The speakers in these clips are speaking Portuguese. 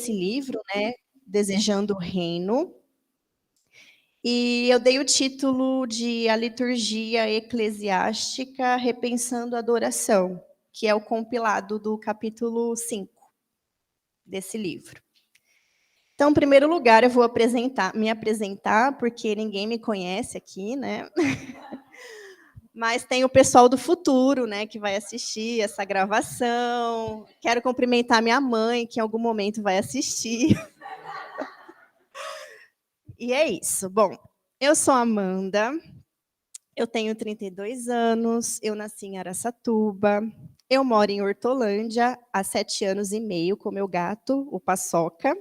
esse livro, né, Desejando o Reino, e eu dei o título de A Liturgia Eclesiástica Repensando a Adoração, que é o compilado do capítulo 5 desse livro. Então, em primeiro lugar, eu vou me apresentar, porque ninguém me conhece aqui, né? Mas tem o pessoal do futuro, né, que vai assistir essa gravação. Quero cumprimentar minha mãe, que em algum momento vai assistir. E é isso. Bom, eu sou a Amanda, eu tenho 32 anos, eu nasci em Araçatuba, eu moro em Hortolândia há 7 anos e meio com meu gato, o Paçoca.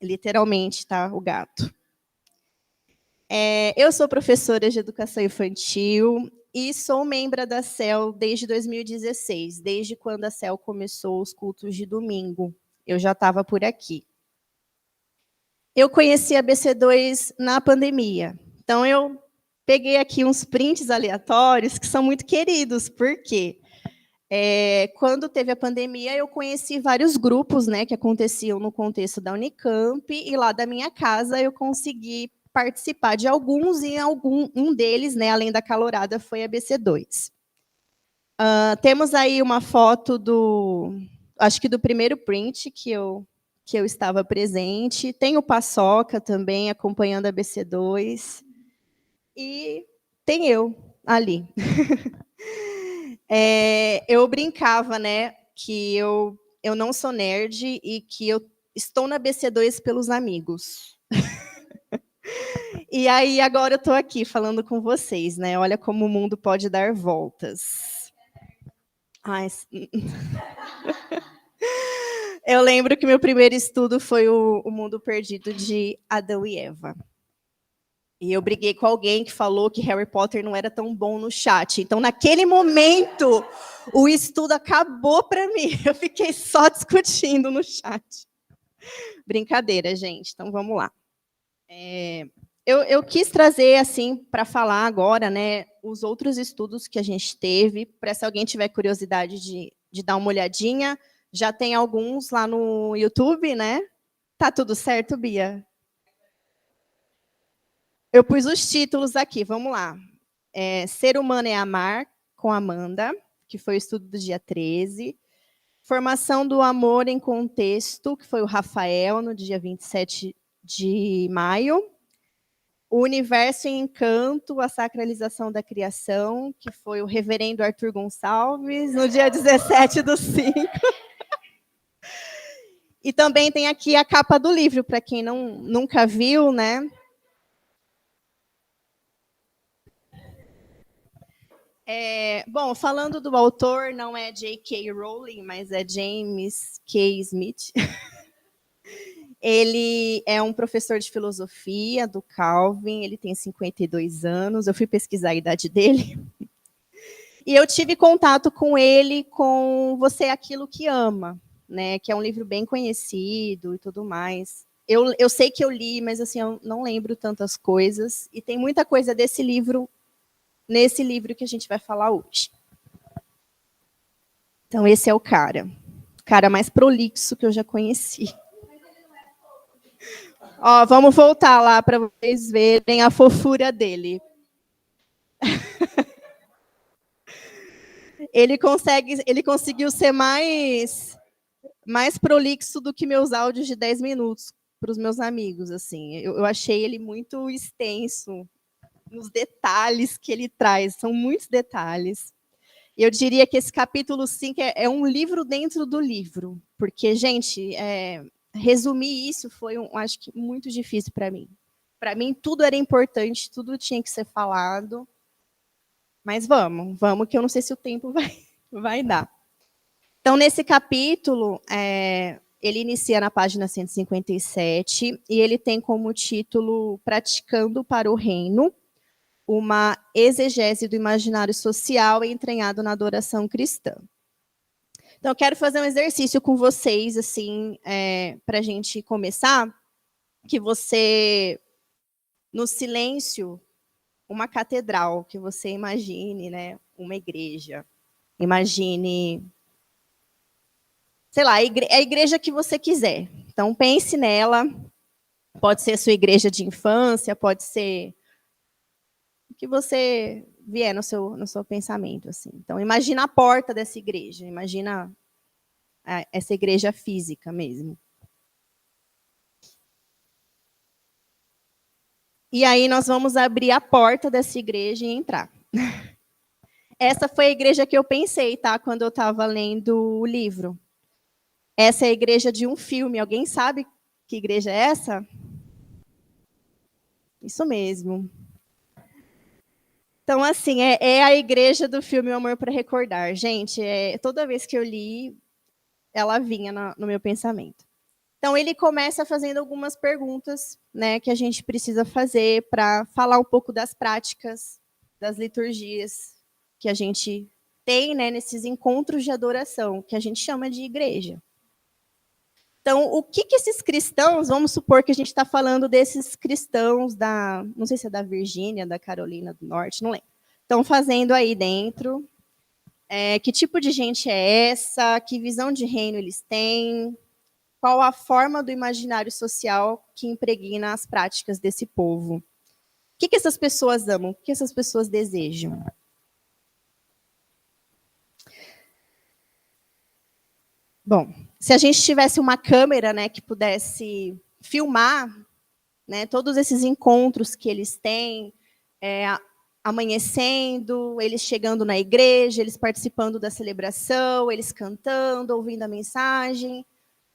Literalmente, tá? O gato. Eu sou professora de educação infantil e sou membro da CEL desde 2016, desde quando a CEL começou os cultos de domingo. Eu já estava por aqui. Eu conheci a BC2 na pandemia, então eu peguei aqui uns prints aleatórios que são muito queridos, porque quando teve a pandemia, eu conheci vários grupos, né, que aconteciam no contexto da Unicamp, e lá da minha casa eu consegui participar de alguns, e um deles, né, além da calorada, foi a BC2. Temos aí uma foto acho que do primeiro print que eu estava presente. Tem o Paçoca também acompanhando a BC2. E tem eu ali. Eu brincava, né, que eu não sou nerd e que eu estou na BC2 pelos amigos. E aí, agora eu estou aqui falando com vocês, né? Olha como o mundo pode dar voltas. Ai, eu lembro que meu primeiro estudo foi o Mundo Perdido de Adão e Eva. E eu briguei com alguém que falou que Harry Potter não era tão bom no chat. Então, naquele momento, o estudo acabou para mim. Eu fiquei só discutindo no chat. Brincadeira, gente. Então, vamos lá. Eu quis trazer, assim, para falar agora, né, os outros estudos que a gente teve, para se alguém tiver curiosidade de dar uma olhadinha. Já tem alguns lá no YouTube, né? Tá tudo certo, Bia? Eu pus os títulos aqui, vamos lá. Ser Humano é Amar, com Amanda, que foi o estudo do dia 13. Formação do Amor em Contexto, que foi o Rafael, no dia 27 de maio. O Universo em Encanto, a Sacralização da Criação, que foi o reverendo Arthur Gonçalves, no dia 17/5. E também tem aqui a capa do livro, para quem nunca viu, né? Bom, falando do autor, não é J.K. Rowling, mas é James K. Smith. Ele é um professor de filosofia do Calvin, ele tem 52 anos, eu fui pesquisar a idade dele. E eu tive contato com ele com Você é Aquilo que Ama, né, que é um livro bem conhecido e tudo mais. Eu sei que eu li, mas assim, eu não lembro tantas coisas. E tem muita coisa desse livro, nesse livro que a gente vai falar hoje. Então, esse é o cara mais prolixo que eu já conheci. Ó, vamos voltar lá para vocês verem a fofura dele. Ele conseguiu ser mais prolixo do que meus áudios de 10 minutos para os meus amigos, assim. Eu achei ele muito extenso nos detalhes que ele traz, são muitos detalhes. E eu diria que esse capítulo 5 é um livro dentro do livro, porque, gente, resumir isso foi, acho que, muito difícil para mim. Para mim, tudo era importante, tudo tinha que ser falado. Mas vamos, que eu não sei se o tempo vai dar. Então, nesse capítulo, ele inicia na página 157 e ele tem como título Praticando para o Reino, uma exegese do imaginário social entranhado na adoração cristã. Então, eu quero fazer um exercício com vocês, assim, para a gente começar, que você, no silêncio, uma catedral, que você imagine, né, uma igreja. Imagine sei lá, a igreja que você quiser. Então, pense nela. Pode ser a sua igreja de infância, pode ser o que você vier no seu pensamento. Assim. Então, imagina a porta dessa igreja, imagina essa igreja física mesmo. E aí nós vamos abrir a porta dessa igreja e entrar. Essa foi a igreja que eu pensei, tá? Quando eu estava lendo o livro. Essa é a igreja de um filme. Alguém sabe que igreja é essa? Isso mesmo. Então, assim, é a igreja do filme O Amor para Recordar. Gente, toda vez que eu li, ela vinha no meu pensamento. Então, ele começa fazendo algumas perguntas, né, que a gente precisa fazer para falar um pouco das práticas, das liturgias que a gente tem, né, nesses encontros de adoração, que a gente chama de igreja. Então, o que esses cristãos, vamos supor que a gente está falando desses cristãos não sei se é da Virgínia, da Carolina do Norte, não lembro, estão fazendo aí dentro? Que tipo de gente é essa? Que visão de reino eles têm? Qual a forma do imaginário social que impregna as práticas desse povo? O que essas pessoas amam? O que essas pessoas desejam? Bom, se a gente tivesse uma câmera, né, que pudesse filmar, né, todos esses encontros que eles têm, amanhecendo, eles chegando na igreja, eles participando da celebração, eles cantando, ouvindo a mensagem,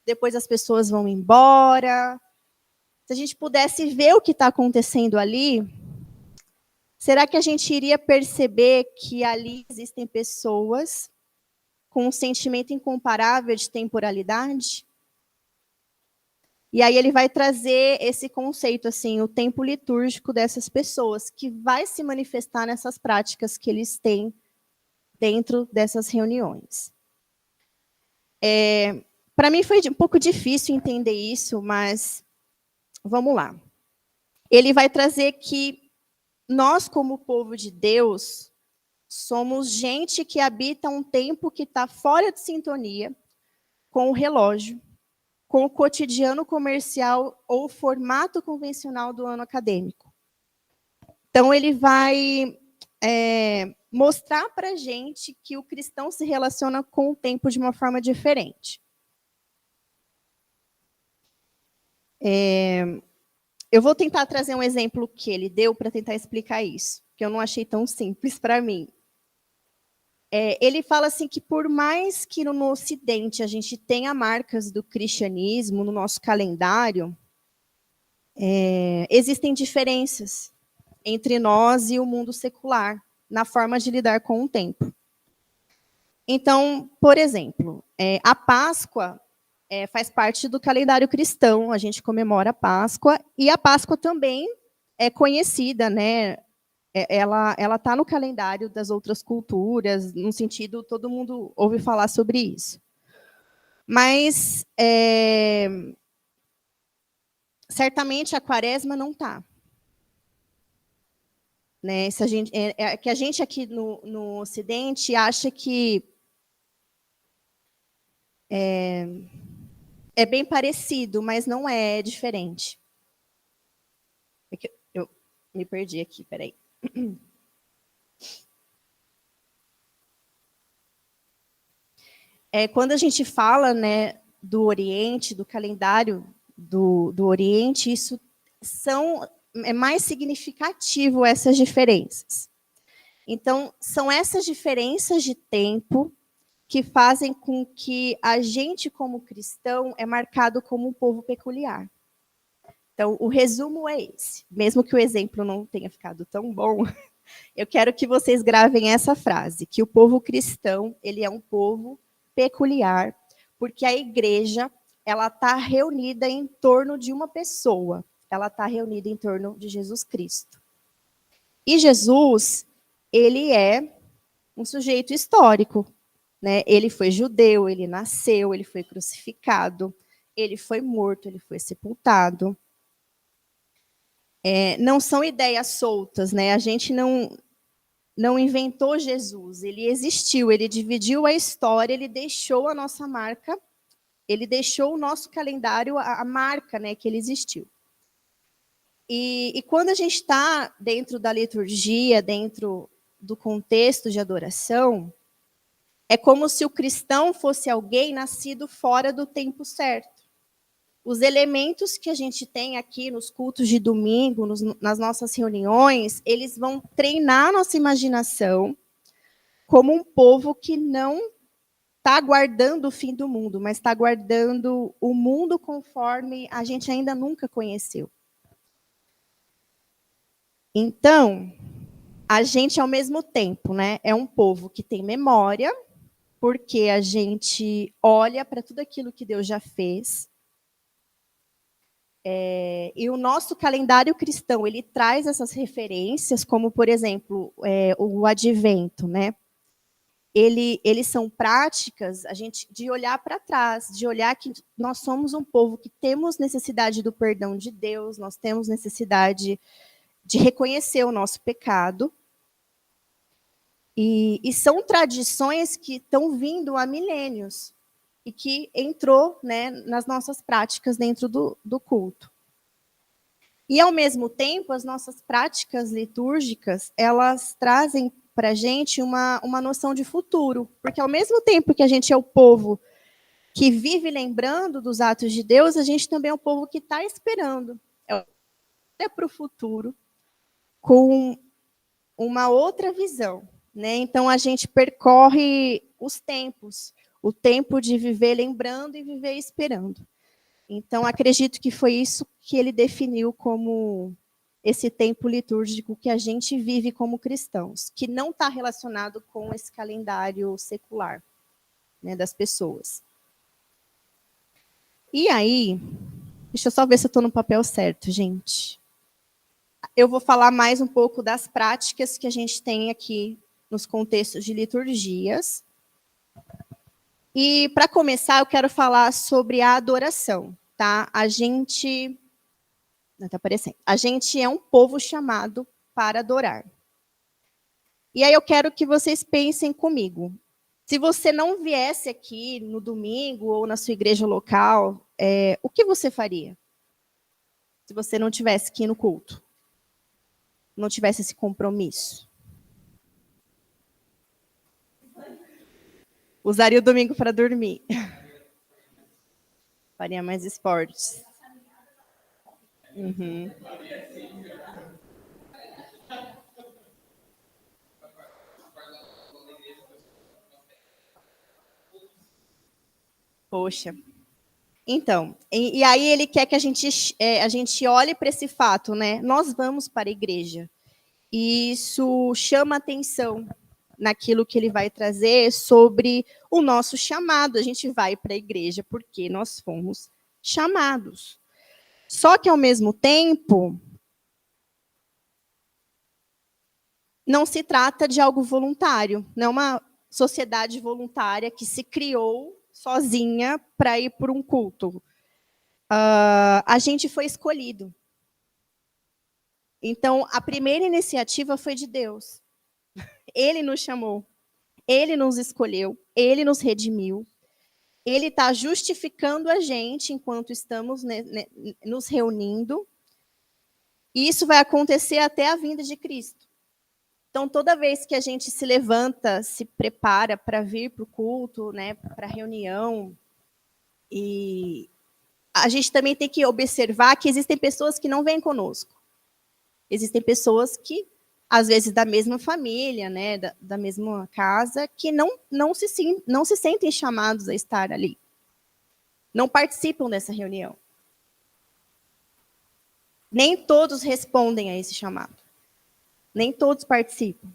depois as pessoas vão embora. Se a gente pudesse ver o que está acontecendo ali, será que a gente iria perceber que ali existem pessoas com um sentimento incomparável de temporalidade? E aí ele vai trazer esse conceito, assim, o tempo litúrgico dessas pessoas, que vai se manifestar nessas práticas que eles têm dentro dessas reuniões. Para mim foi um pouco difícil entender isso, mas vamos lá. Ele vai trazer que nós, como povo de Deus, somos gente que habita um tempo que está fora de sintonia com o relógio, com o cotidiano comercial ou formato convencional do ano acadêmico. Então, ele vai mostrar para a gente que o cristão se relaciona com o tempo de uma forma diferente. Eu vou tentar trazer um exemplo que ele deu para tentar explicar isso, que eu não achei tão simples para mim. Ele fala assim que por mais que no Ocidente a gente tenha marcas do cristianismo no nosso calendário, existem diferenças entre nós e o mundo secular na forma de lidar com o tempo. Então, por exemplo, a Páscoa faz parte do calendário cristão, a gente comemora a Páscoa, e a Páscoa também é conhecida, né? Ela está no calendário das outras culturas, no sentido, todo mundo ouve falar sobre isso. Mas, certamente, a quaresma não está. Né? Se a gente, que a gente aqui no Ocidente acha que é bem parecido, mas não é diferente. Eu me perdi aqui, peraí. Quando a gente fala, né, do Oriente, do calendário do Oriente, isso é mais significativo essas diferenças. Então, são essas diferenças de tempo que fazem com que a gente, como cristão, é marcado como um povo peculiar. Então, o resumo é esse. Mesmo que o exemplo não tenha ficado tão bom, eu quero que vocês gravem essa frase, que o povo cristão, ele é um povo peculiar, porque a igreja, ela está reunida em torno de uma pessoa. Ela está reunida em torno de Jesus Cristo. E Jesus, ele é um sujeito histórico, né? Ele foi judeu, ele nasceu, ele foi crucificado, ele foi morto, ele foi sepultado. Não são ideias soltas, né? A gente não inventou Jesus, ele existiu, ele dividiu a história, ele deixou a nossa marca Ele deixou o nosso calendário a marca, né, que ele existiu. E quando a gente está dentro da liturgia, dentro do contexto de adoração, é como se o cristão fosse alguém nascido fora do tempo certo. Os elementos que a gente tem aqui nos cultos de domingo, nas nossas reuniões, eles vão treinar nossa imaginação como um povo que não está aguardando o fim do mundo, mas está aguardando o mundo conforme a gente ainda nunca conheceu. Então, a gente, ao mesmo tempo, né, é um povo que tem memória, porque a gente olha para tudo aquilo que Deus já fez. E o nosso calendário cristão, ele traz essas referências, como, por exemplo, o advento, né? Eles são práticas a gente de olhar para trás, de olhar que nós somos um povo que temos necessidade do perdão de Deus, nós temos necessidade de reconhecer o nosso pecado. E são tradições que estão vindo há milênios e que entrou, né, nas nossas práticas dentro do culto. E, ao mesmo tempo, as nossas práticas litúrgicas, elas trazem para a gente uma noção de futuro. Porque, ao mesmo tempo que a gente é o povo que vive lembrando dos atos de Deus, a gente também é o povo que está esperando. Olha para o futuro com uma outra visão. Né? Então, a gente percorre os tempos. O tempo de viver lembrando e viver esperando. Então, acredito que foi isso que ele definiu como esse tempo litúrgico que a gente vive como cristãos, que não está relacionado com esse calendário secular, né, das pessoas. E aí, deixa eu só ver se eu estou no papel certo, gente. Eu vou falar mais um pouco das práticas que a gente tem aqui nos contextos de liturgias. E, para começar, eu quero falar sobre a adoração. Tá? A gente... Não está aparecendo. A gente é um povo chamado para adorar. E aí eu quero que vocês pensem comigo. Se você não viesse aqui no domingo ou na sua igreja local, o que você faria? Se você não tivesse aqui no culto? Não tivesse esse compromisso? Usaria o domingo para dormir. Faria mais esportes. Uhum. Poxa. Então, e aí ele quer que a gente olhe para esse fato, né? Nós vamos para a igreja. E isso chama atenção naquilo que ele vai trazer sobre o nosso chamado. A gente vai para a igreja porque nós fomos chamados. Só que, ao mesmo tempo, não se trata de algo voluntário. Não é uma sociedade voluntária que se criou sozinha para ir por um culto. A gente foi escolhido. Então, a primeira iniciativa foi de Deus. Ele nos chamou, ele nos escolheu, ele nos redimiu. Ele está justificando a gente enquanto estamos nos reunindo. E isso vai acontecer até a vinda de Cristo. Então, toda vez que a gente se levanta, se prepara para vir para o culto, né, para a reunião, e a gente também tem que observar que existem pessoas que não vêm conosco. Existem pessoas que, às vezes, da mesma família, né, da mesma casa, que não se sentem chamados a estar ali. Não participam dessa reunião. Nem todos respondem a esse chamado. Nem todos participam.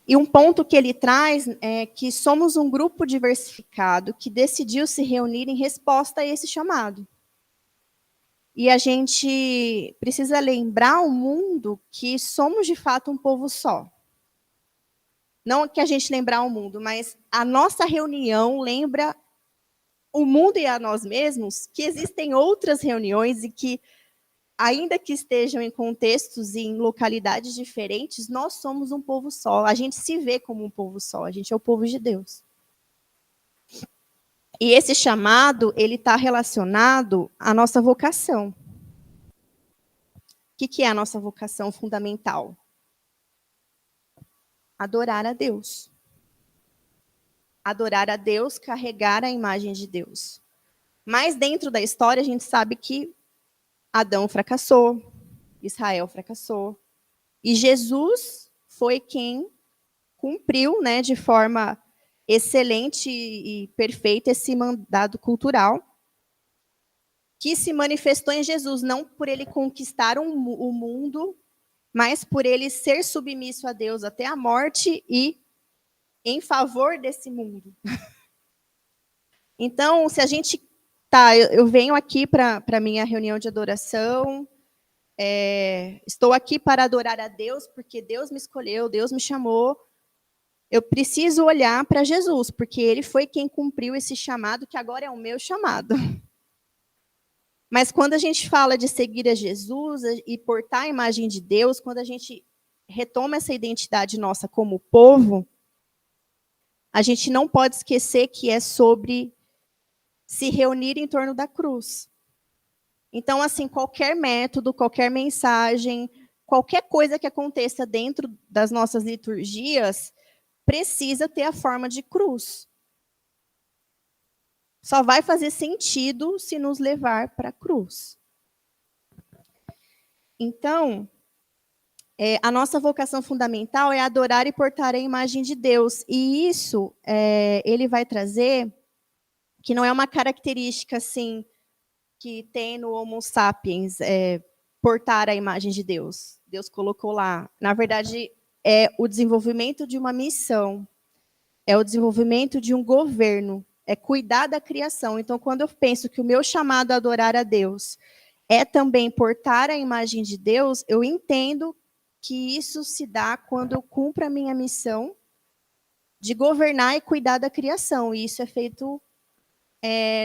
E um ponto que ele traz é que somos um grupo diversificado que decidiu se reunir em resposta a esse chamado. E a gente precisa lembrar ao mundo que somos, de fato, um povo só. Não que a gente lembrar ao mundo, mas a nossa reunião lembra o mundo e a nós mesmos que existem outras reuniões e que, ainda que estejam em contextos e em localidades diferentes, nós somos um povo só. A gente se vê como um povo só. A gente é o povo de Deus. E esse chamado, ele está relacionado à nossa vocação. O que é a nossa vocação fundamental? Adorar a Deus. Adorar a Deus, carregar a imagem de Deus. Mas dentro da história, a gente sabe que Adão fracassou, Israel fracassou. E Jesus foi quem cumpriu, né, de forma excelente e perfeita esse mandado cultural, que se manifestou em Jesus, não por ele conquistar o mundo, mas por ele ser submisso a Deus até a morte e em favor desse mundo. Então, se a gente eu venho aqui para a minha reunião de adoração, estou aqui para adorar a Deus, porque Deus me escolheu, Deus me chamou. Eu preciso olhar para Jesus, porque ele foi quem cumpriu esse chamado, que agora é o meu chamado. Mas quando a gente fala de seguir a Jesus e portar a imagem de Deus, quando a gente retoma essa identidade nossa como povo, a gente não pode esquecer que é sobre se reunir em torno da cruz. Então, assim, qualquer método, qualquer mensagem, qualquer coisa que aconteça dentro das nossas liturgias, precisa ter a forma de cruz. Só vai fazer sentido se nos levar para a cruz. Então, a nossa vocação fundamental é adorar e portar a imagem de Deus. E isso, ele vai trazer, que não é uma característica, assim, que tem no Homo sapiens, portar a imagem de Deus. Deus colocou lá. Na verdade, é o desenvolvimento de uma missão, é o desenvolvimento de um governo, é cuidar da criação. Então, quando eu penso que o meu chamado a adorar a Deus é também portar a imagem de Deus, eu entendo que isso se dá quando eu cumpro a minha missão de governar e cuidar da criação. E isso é feito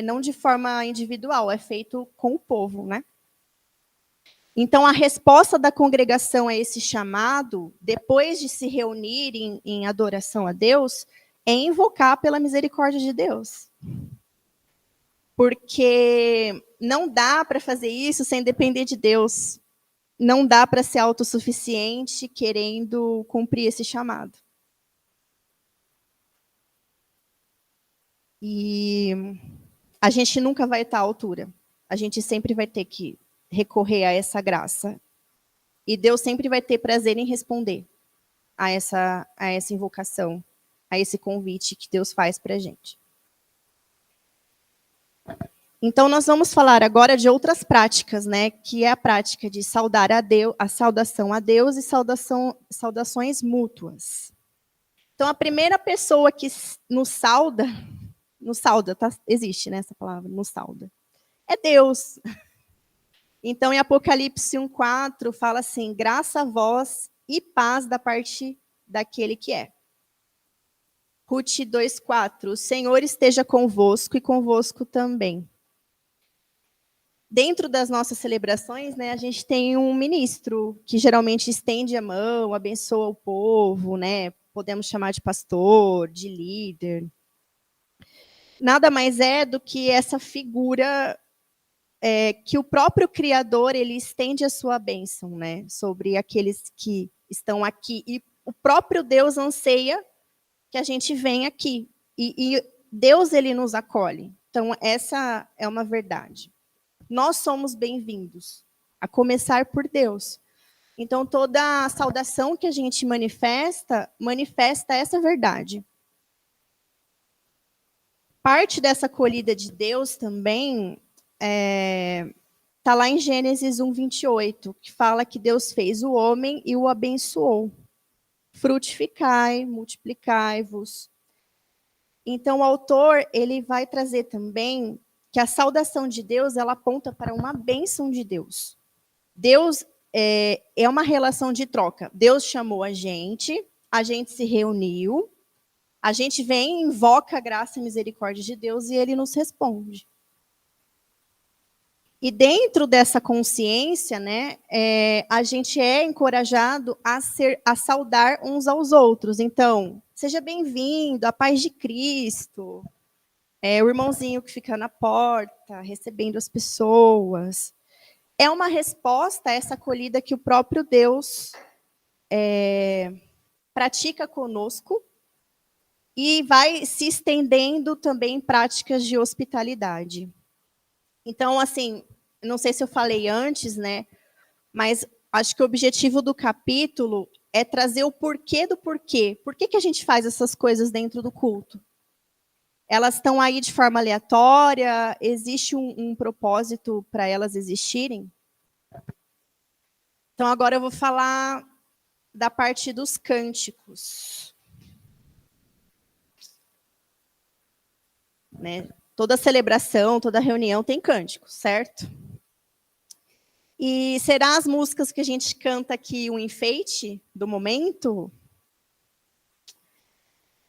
não de forma individual, é feito com o povo, né? Então, a resposta da congregação a esse chamado, depois de se reunir em adoração a Deus, é invocar pela misericórdia de Deus. Porque não dá para fazer isso sem depender de Deus. Não dá para ser autossuficiente querendo cumprir esse chamado. E a gente nunca vai estar à altura. A gente sempre vai ter que recorrer a essa graça. E Deus sempre vai ter prazer em responder a essa invocação, a esse convite que Deus faz para a gente. Então, nós vamos falar agora de outras práticas, né? Que é a prática de saudar a Deus, a saudação a Deus e saudações mútuas. Então, a primeira pessoa que nos sauda, tá? Existe, né, essa palavra, nos sauda, é Deus. Então, em Apocalipse 1:4, fala assim: graça a vós e paz da parte daquele que é. Ruth 2:4, o Senhor esteja convosco e convosco também. Dentro das nossas celebrações, né, a gente tem um ministro que geralmente estende a mão, abençoa o povo, né? Podemos chamar de pastor, de líder. Nada mais é do que essa figura que o próprio Criador ele estende a sua bênção, né, sobre aqueles que estão aqui. E o próprio Deus anseia que a gente venha aqui. E Deus ele nos acolhe. Então, essa é uma verdade. Nós somos bem-vindos, a começar por Deus. Então, toda a saudação que a gente manifesta essa verdade. Parte dessa acolhida de Deus também está lá em Gênesis 1:28, que fala que Deus fez o homem e o abençoou. Frutificai, multiplicai-vos. Então, o autor ele vai trazer também que a saudação de Deus ela aponta para uma bênção de Deus. Deus é uma relação de troca. Deus chamou a gente se reuniu, a gente vem, invoca a graça e a misericórdia de Deus e ele nos responde. E dentro dessa consciência, né, a gente é encorajado a saudar uns aos outros. Então, seja bem-vindo, a paz de Cristo. É o irmãozinho que fica na porta, recebendo as pessoas. É uma resposta a essa acolhida que o próprio Deus pratica conosco e vai se estendendo também em práticas de hospitalidade. Então, assim, não sei se eu falei antes, né? Mas acho que o objetivo do capítulo é trazer o porquê do porquê. Por que a gente faz essas coisas dentro do culto? Elas estão aí de forma aleatória? Existe um propósito para elas existirem? Então, agora eu vou falar da parte dos cânticos. Né? Toda celebração, toda reunião tem cânticos, certo? E será as músicas que a gente canta aqui um enfeite do momento?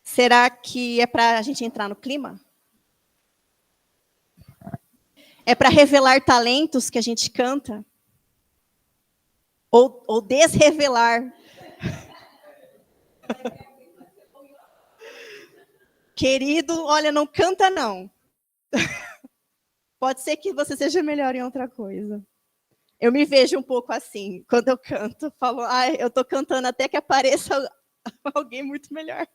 Será que é para a gente entrar no clima? É para revelar talentos que a gente canta? Ou desrevelar? Querido, olha, não canta não. Pode ser que você seja melhor em outra coisa. Eu me vejo um pouco assim, quando eu canto. Falo, eu estou cantando até que apareça alguém muito melhor.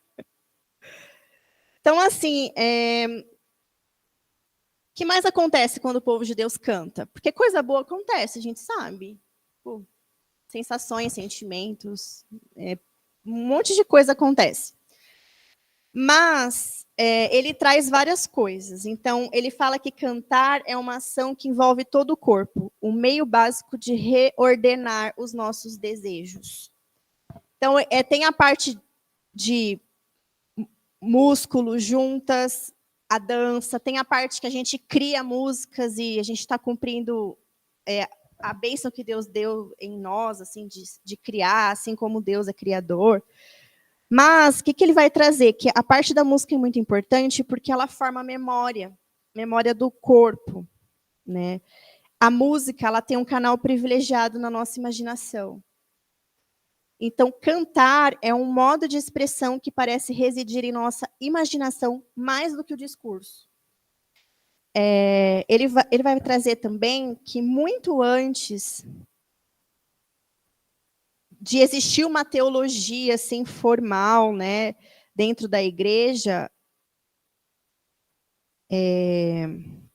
Então, assim, o que mais acontece quando o povo de Deus canta? Porque coisa boa acontece, a gente sabe. Pô, sensações, sentimentos, um monte de coisa acontece. Mas ele traz várias coisas. Então, ele fala que cantar é uma ação que envolve todo o corpo, um meio básico de reordenar os nossos desejos. Então, tem a parte de músculos juntas, a dança, tem a parte que a gente cria músicas e a gente está cumprindo a bênção que Deus deu em nós, assim, de criar, assim como Deus é criador. Mas o que ele vai trazer? Que a parte da música é muito importante porque ela forma memória do corpo, né? A música, ela tem um canal privilegiado na nossa imaginação. Então, cantar é um modo de expressão que parece residir em nossa imaginação mais do que o discurso. Ele vai trazer também que muito antes de existir uma teologia assim, formal, né, dentro da igreja,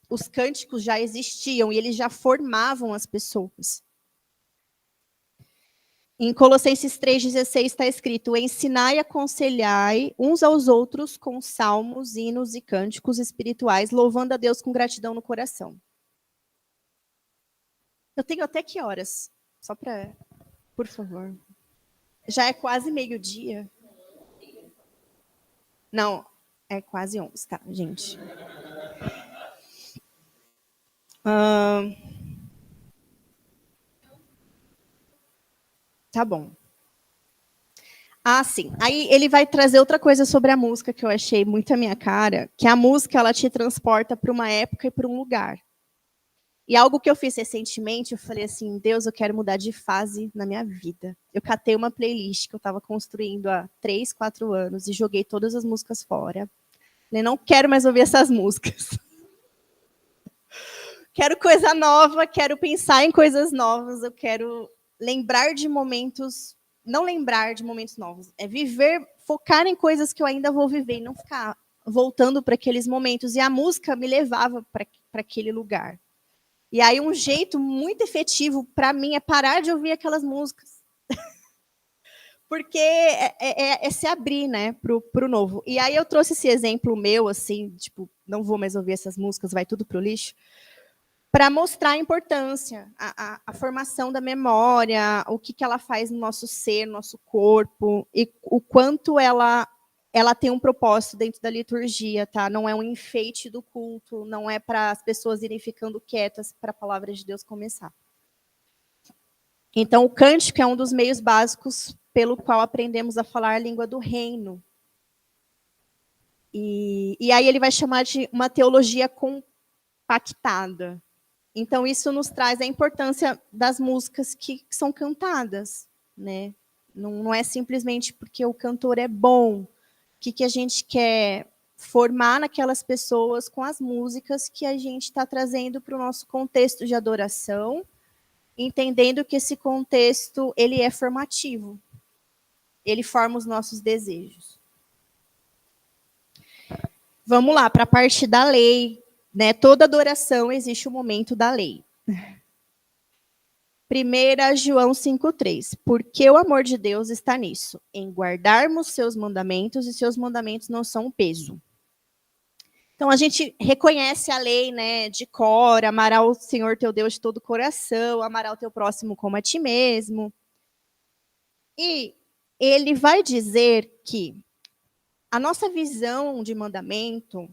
os cânticos já existiam e eles já formavam as pessoas. Em Colossenses 3,16 está escrito: ensinai e aconselhai uns aos outros com salmos, hinos e cânticos espirituais, louvando a Deus com gratidão no coração. Eu tenho até que horas? Só para... Por favor. Já é quase meio-dia. Não, é quase 11, tá, gente? Tá bom. Sim. Aí ele vai trazer outra coisa sobre a música que eu achei muito a minha cara, que a música ela te transporta para uma época e para um lugar. E algo que eu fiz recentemente, eu falei assim, Deus, eu quero mudar de fase na minha vida. Eu catei uma playlist que eu estava construindo há 3, 4 anos e joguei todas as músicas fora. Eu não quero mais ouvir essas músicas. Quero coisa nova, quero pensar em coisas novas, eu quero lembrar de momentos, não lembrar de momentos novos, é viver, focar em coisas que eu ainda vou viver e não ficar voltando para aqueles momentos. E a música me levava para aquele lugar. E aí um jeito muito efetivo para mim é parar de ouvir aquelas músicas. Porque é se abrir, né, pro novo. E aí eu trouxe esse exemplo meu, assim, tipo, não vou mais ouvir essas músicas, vai tudo pro lixo, para mostrar a importância, a formação da memória, o que ela faz no nosso ser, no nosso corpo, e o quanto ela tem um propósito dentro da liturgia, tá? Não é um enfeite do culto, não é para as pessoas irem ficando quietas para a palavra de Deus começar. Então, o cântico é um dos meios básicos pelo qual aprendemos a falar a língua do reino. E aí ele vai chamar de uma teologia compactada. Então, isso nos traz a importância das músicas que são cantadas, né? Não é simplesmente porque o cantor é bom. O que a gente quer formar naquelas pessoas com as músicas que a gente está trazendo para o nosso contexto de adoração, entendendo que esse contexto ele é formativo, ele forma os nossos desejos. Vamos lá para a parte da lei, né? Toda adoração existe o momento da lei. 1 João 5,3. Porque o amor de Deus está nisso, em guardarmos seus mandamentos, e seus mandamentos não são um peso. Então, a gente reconhece a lei, né, de cor, amará o Senhor teu Deus de todo o coração, amará o teu próximo como a ti mesmo. E ele vai dizer que a nossa visão de mandamento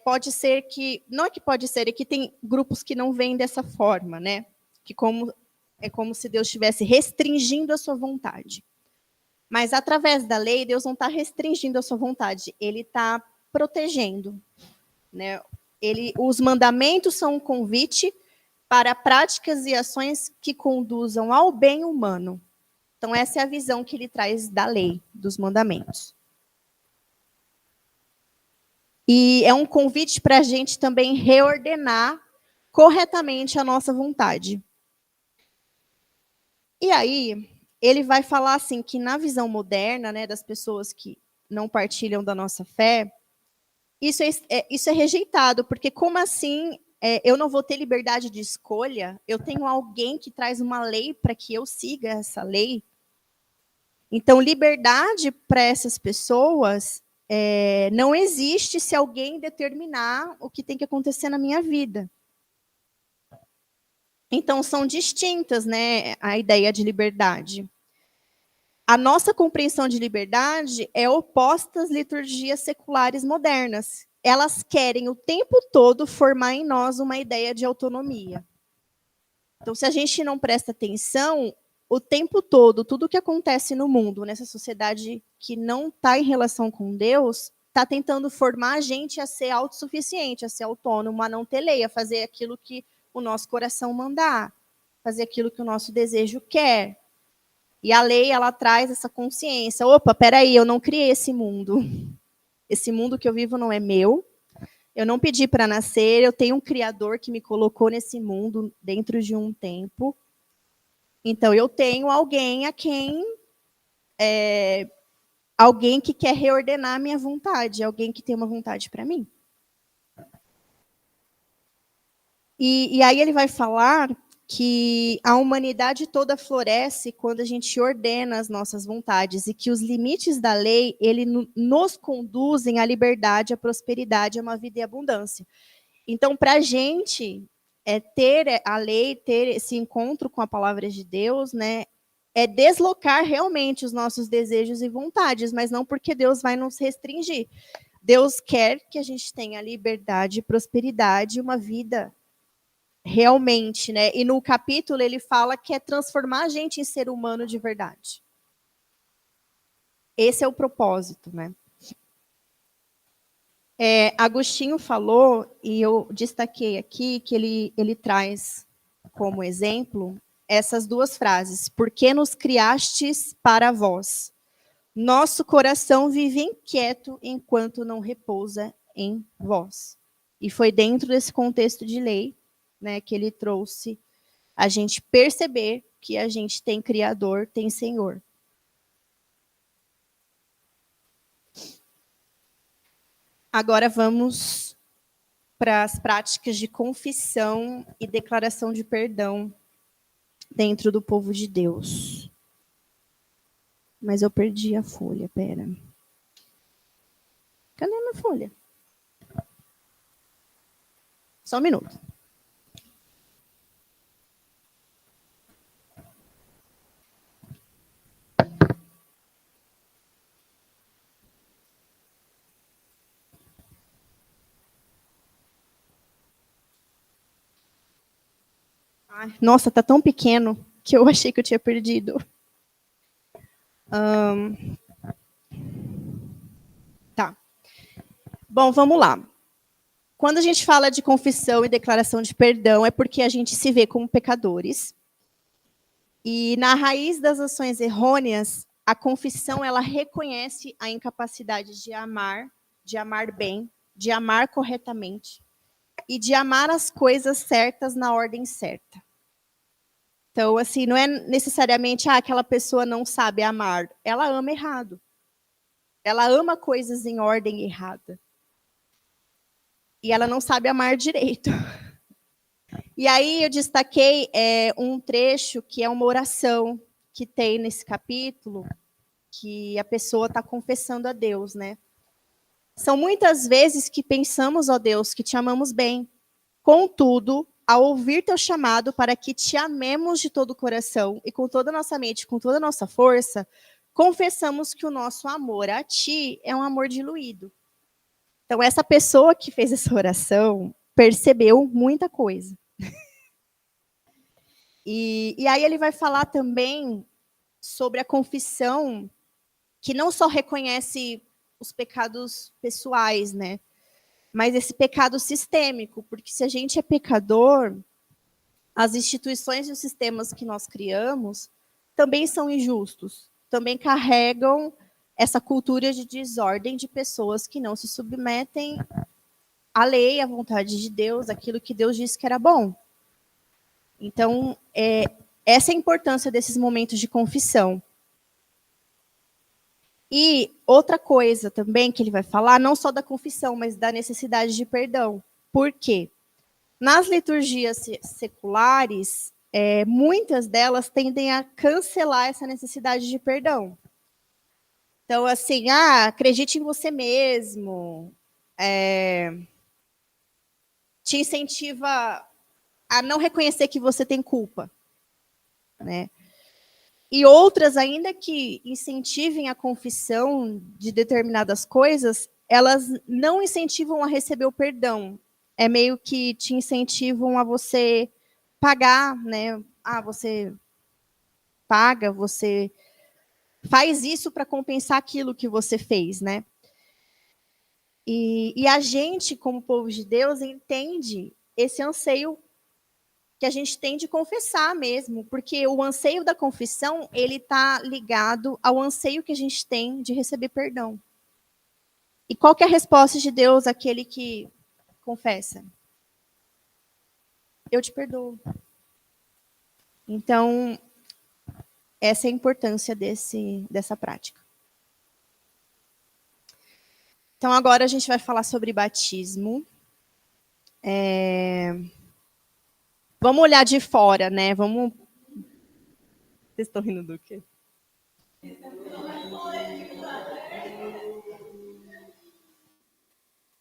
pode ser que, não é que pode ser, é que tem grupos que não veem dessa forma, né? Que é como se Deus estivesse restringindo a sua vontade. Mas através da lei, Deus não está restringindo a sua vontade, ele está protegendo, né? Os mandamentos são um convite para práticas e ações que conduzam ao bem humano. Então, essa é a visão que ele traz da lei, dos mandamentos. E é um convite para a gente também reordenar corretamente a nossa vontade. E aí, ele vai falar assim, que na visão moderna, né, das pessoas que não partilham da nossa fé, isso é rejeitado, porque como assim eu não vou ter liberdade de escolha? Eu tenho alguém que traz uma lei para que eu siga essa lei? Então, liberdade para essas pessoas não existe se alguém determinar o que tem que acontecer na minha vida. Então, são distintas, né, a ideia de liberdade. A nossa compreensão de liberdade é oposta às liturgias seculares modernas. Elas querem o tempo todo formar em nós uma ideia de autonomia. Então, se a gente não presta atenção, o tempo todo, tudo que acontece no mundo, nessa sociedade que não está em relação com Deus, está tentando formar a gente a ser autossuficiente, a ser autônomo, a não ter lei, a fazer aquilo que o nosso coração mandar, fazer aquilo que o nosso desejo quer. E a lei, ela traz essa consciência. Opa, peraí, eu não criei esse mundo. Esse mundo que eu vivo não é meu. Eu não pedi para nascer, eu tenho um Criador que me colocou nesse mundo dentro de um tempo. Então, eu tenho alguém alguém que quer reordenar a minha vontade, alguém que tem uma vontade para mim. E aí ele vai falar que a humanidade toda floresce quando a gente ordena as nossas vontades e que os limites da lei, nos conduzem à liberdade, à prosperidade, a uma vida em abundância. Então, para a gente ter a lei, ter esse encontro com a palavra de Deus, né, é deslocar realmente os nossos desejos e vontades, mas não porque Deus vai nos restringir. Deus quer que a gente tenha liberdade, prosperidade, uma vida realmente, né? E no capítulo ele fala que é transformar a gente em ser humano de verdade. Esse é o propósito, né? Agostinho falou, e eu destaquei aqui, que ele traz como exemplo essas duas frases. Porque nos criastes para vós. Nosso coração vive inquieto enquanto não repousa em vós. E foi dentro desse contexto de lei, né, que ele trouxe a gente perceber que a gente tem Criador, tem Senhor. Agora vamos para as práticas de confissão e declaração de perdão dentro do povo de Deus. Mas eu perdi a folha, pera. Cadê a minha folha? Só um minuto. Nossa, tá tão pequeno que eu achei que eu tinha perdido. Tá. Bom, vamos lá. Quando a gente fala de confissão e declaração de perdão, é porque a gente se vê como pecadores. E na raiz das ações errôneas, a confissão, ela reconhece a incapacidade de amar bem, de amar corretamente e de amar as coisas certas na ordem certa. Então, assim, não é necessariamente aquela pessoa não sabe amar, ela ama errado. Ela ama coisas em ordem errada. E ela não sabe amar direito. E aí eu destaquei um trecho que é uma oração que tem nesse capítulo, que a pessoa está confessando a Deus, né? São muitas vezes que pensamos, ó Deus, que te amamos bem. Contudo, ao ouvir teu chamado para que te amemos de todo o coração e com toda a nossa mente, com toda a nossa força, confessamos que o nosso amor a ti é um amor diluído. Então, essa pessoa que fez essa oração percebeu muita coisa. E aí ele vai falar também sobre a confissão, que não só reconhece os pecados pessoais, né? Mas esse pecado sistêmico, porque se a gente é pecador, as instituições e os sistemas que nós criamos também são injustos, também carregam essa cultura de desordem de pessoas que não se submetem à lei, à vontade de Deus, aquilo que Deus disse que era bom. Então, essa é a importância desses momentos de confissão. E outra coisa também que ele vai falar, não só da confissão, mas da necessidade de perdão. Por quê? Nas liturgias seculares, muitas delas tendem a cancelar essa necessidade de perdão. Então, assim, acredite em você mesmo, te incentiva a não reconhecer que você tem culpa, né? E outras, ainda que incentivem a confissão de determinadas coisas, elas não incentivam a receber o perdão. É meio que te incentivam a você pagar, né? Você paga, você faz isso para compensar aquilo que você fez, né? E a gente, como povo de Deus, entende esse anseio que a gente tem de confessar mesmo, porque o anseio da confissão, ele está ligado ao anseio que a gente tem de receber perdão. E qual que é a resposta de Deus àquele que confessa? Eu te perdoo. Então, essa é a importância dessa prática. Então, agora a gente vai falar sobre batismo. Vamos olhar de fora, né? Vamos. Vocês estão rindo do quê?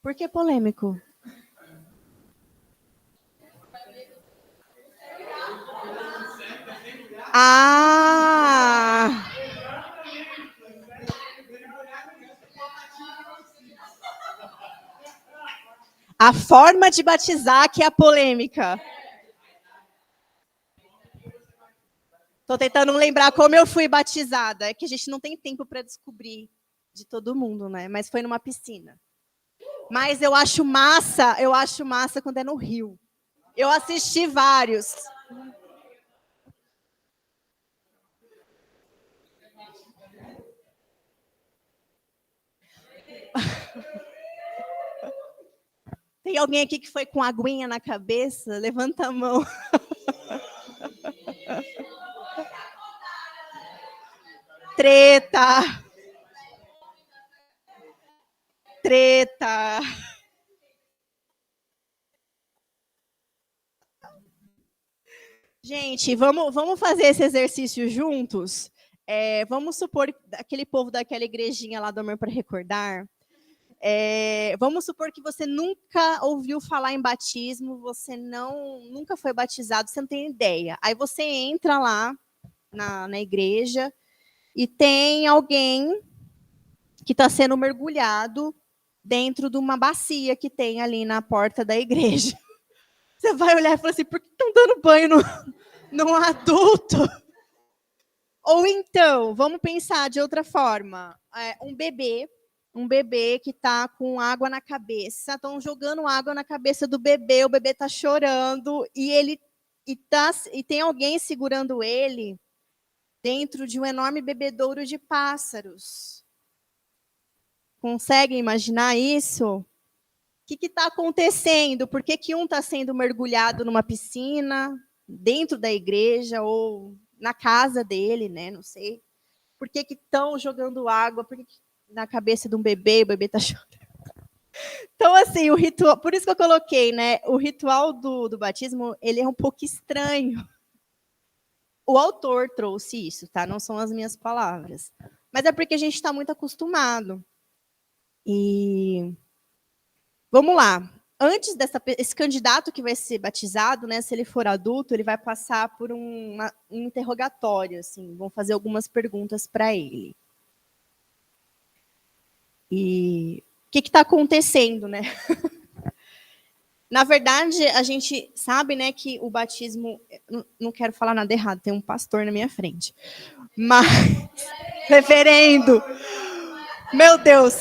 Por que polêmico? Ah! A forma de batizar que é a polêmica. Estou tentando lembrar como eu fui batizada. É que a gente não tem tempo para descobrir de todo mundo, né? Mas foi numa piscina. Mas eu acho massa quando é no Rio. Eu assisti vários. Tem alguém aqui que foi com aguinha na cabeça? Levanta a mão. Treta. Treta. Gente, vamos fazer esse exercício juntos? Vamos supor aquele povo daquela igrejinha lá do Amor para Recordar. Vamos supor que você nunca ouviu falar em batismo, você nunca foi batizado, você não tem ideia. Aí você entra lá na igreja e tem alguém que está sendo mergulhado dentro de uma bacia que tem ali na porta da igreja. Você vai olhar e falar assim, por que estão dando banho num adulto? Ou então, vamos pensar de outra forma, um bebê que está com água na cabeça, estão jogando água na cabeça do bebê, o bebê está chorando e tem alguém segurando ele dentro de um enorme bebedouro de pássaros. Conseguem imaginar isso? O que está acontecendo? Por que um está sendo mergulhado numa piscina, dentro da igreja ou na casa dele, né? Não sei. Por que estão jogando água? Por que na cabeça de um bebê, o bebê está chorando? Então, assim, o ritual, por isso que eu coloquei, né? O ritual do batismo, ele é um pouco estranho. O autor trouxe isso, tá? Não são as minhas palavras. Mas é porque a gente está muito acostumado. E vamos lá. Antes esse candidato que vai ser batizado, né, se ele for adulto, ele vai passar por um interrogatório, assim, vão fazer algumas perguntas para ele. E o que está acontecendo, né? Na verdade, a gente sabe, né, que o batismo, não quero falar nada errado, tem um pastor na minha frente, mas reverendo, meu Deus,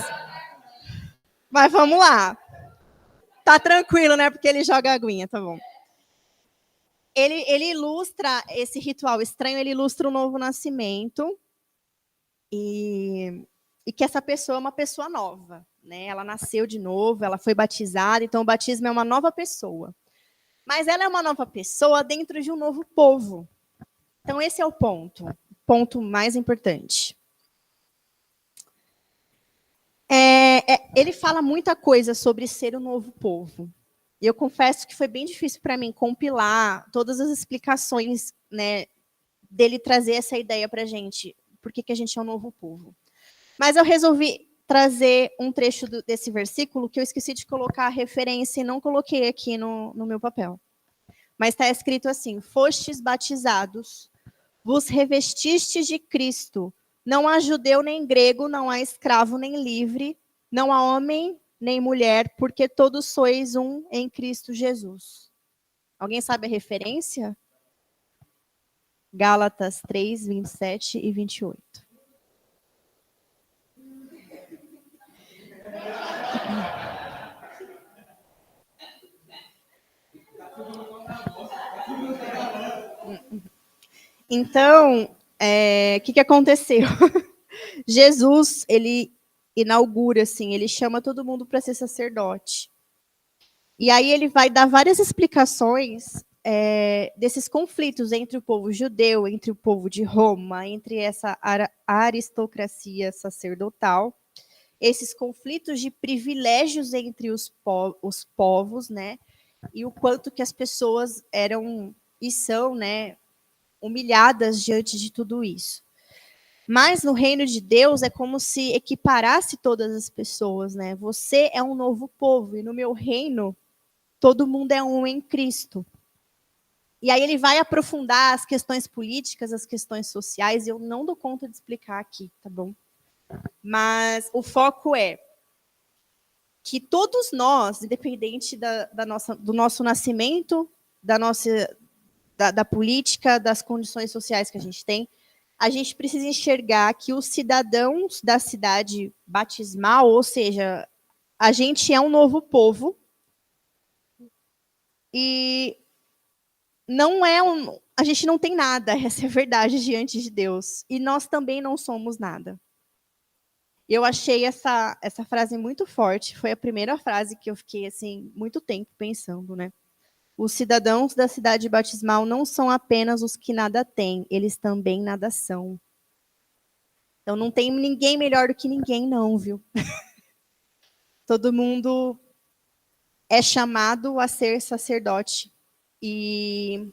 mas vamos lá. Tá tranquilo, né? Porque ele joga aguinha, tá bom. Ele ilustra esse ritual estranho, ele ilustra o novo nascimento e que essa pessoa é uma pessoa nova, né? Ela nasceu de novo, ela foi batizada, então o batismo é uma nova pessoa. Mas ela é uma nova pessoa dentro de um novo povo. Então esse é o ponto mais importante. Ele fala muita coisa sobre ser um novo povo. E eu confesso que foi bem difícil para mim compilar todas as explicações, né, dele trazer essa ideia para a gente. Por que a gente é um novo povo? Mas eu resolvi trazer um trecho desse versículo que eu esqueci de colocar a referência e não coloquei aqui no meu papel. Mas está escrito assim: fostes batizados, vos revestistes de Cristo. Não há judeu nem grego, não há escravo nem livre, não há homem nem mulher, porque todos sois um em Cristo Jesus. Alguém sabe a referência? Gálatas 3, 27 e 28. Então, o que aconteceu? Jesus, ele inaugura, assim, ele chama todo mundo para ser sacerdote. E aí ele vai dar várias explicações desses conflitos entre o povo judeu, entre o povo de Roma, entre essa aristocracia sacerdotal, esses conflitos de privilégios entre os povos, né? E o quanto que as pessoas eram e são, né, humilhadas diante de tudo isso. Mas no reino de Deus é como se equiparasse todas as pessoas, né? Você é um novo povo e no meu reino todo mundo é um em Cristo. E aí ele vai aprofundar as questões políticas, as questões sociais, e eu não dou conta de explicar aqui, tá bom? Mas o foco é que todos nós, independente do nosso nascimento, da política, das condições sociais que a gente tem, a gente precisa enxergar que os cidadãos da cidade batismal, ou seja, a gente é um novo povo e a gente não tem nada, essa é a verdade diante de Deus. E nós também não somos nada. Eu achei essa frase muito forte, foi a primeira frase que eu fiquei assim muito tempo pensando, né? Os cidadãos da cidade batismal não são apenas os que nada têm, eles também nada são. Então não tem ninguém melhor do que ninguém, não, viu? Todo mundo é chamado a ser sacerdote. E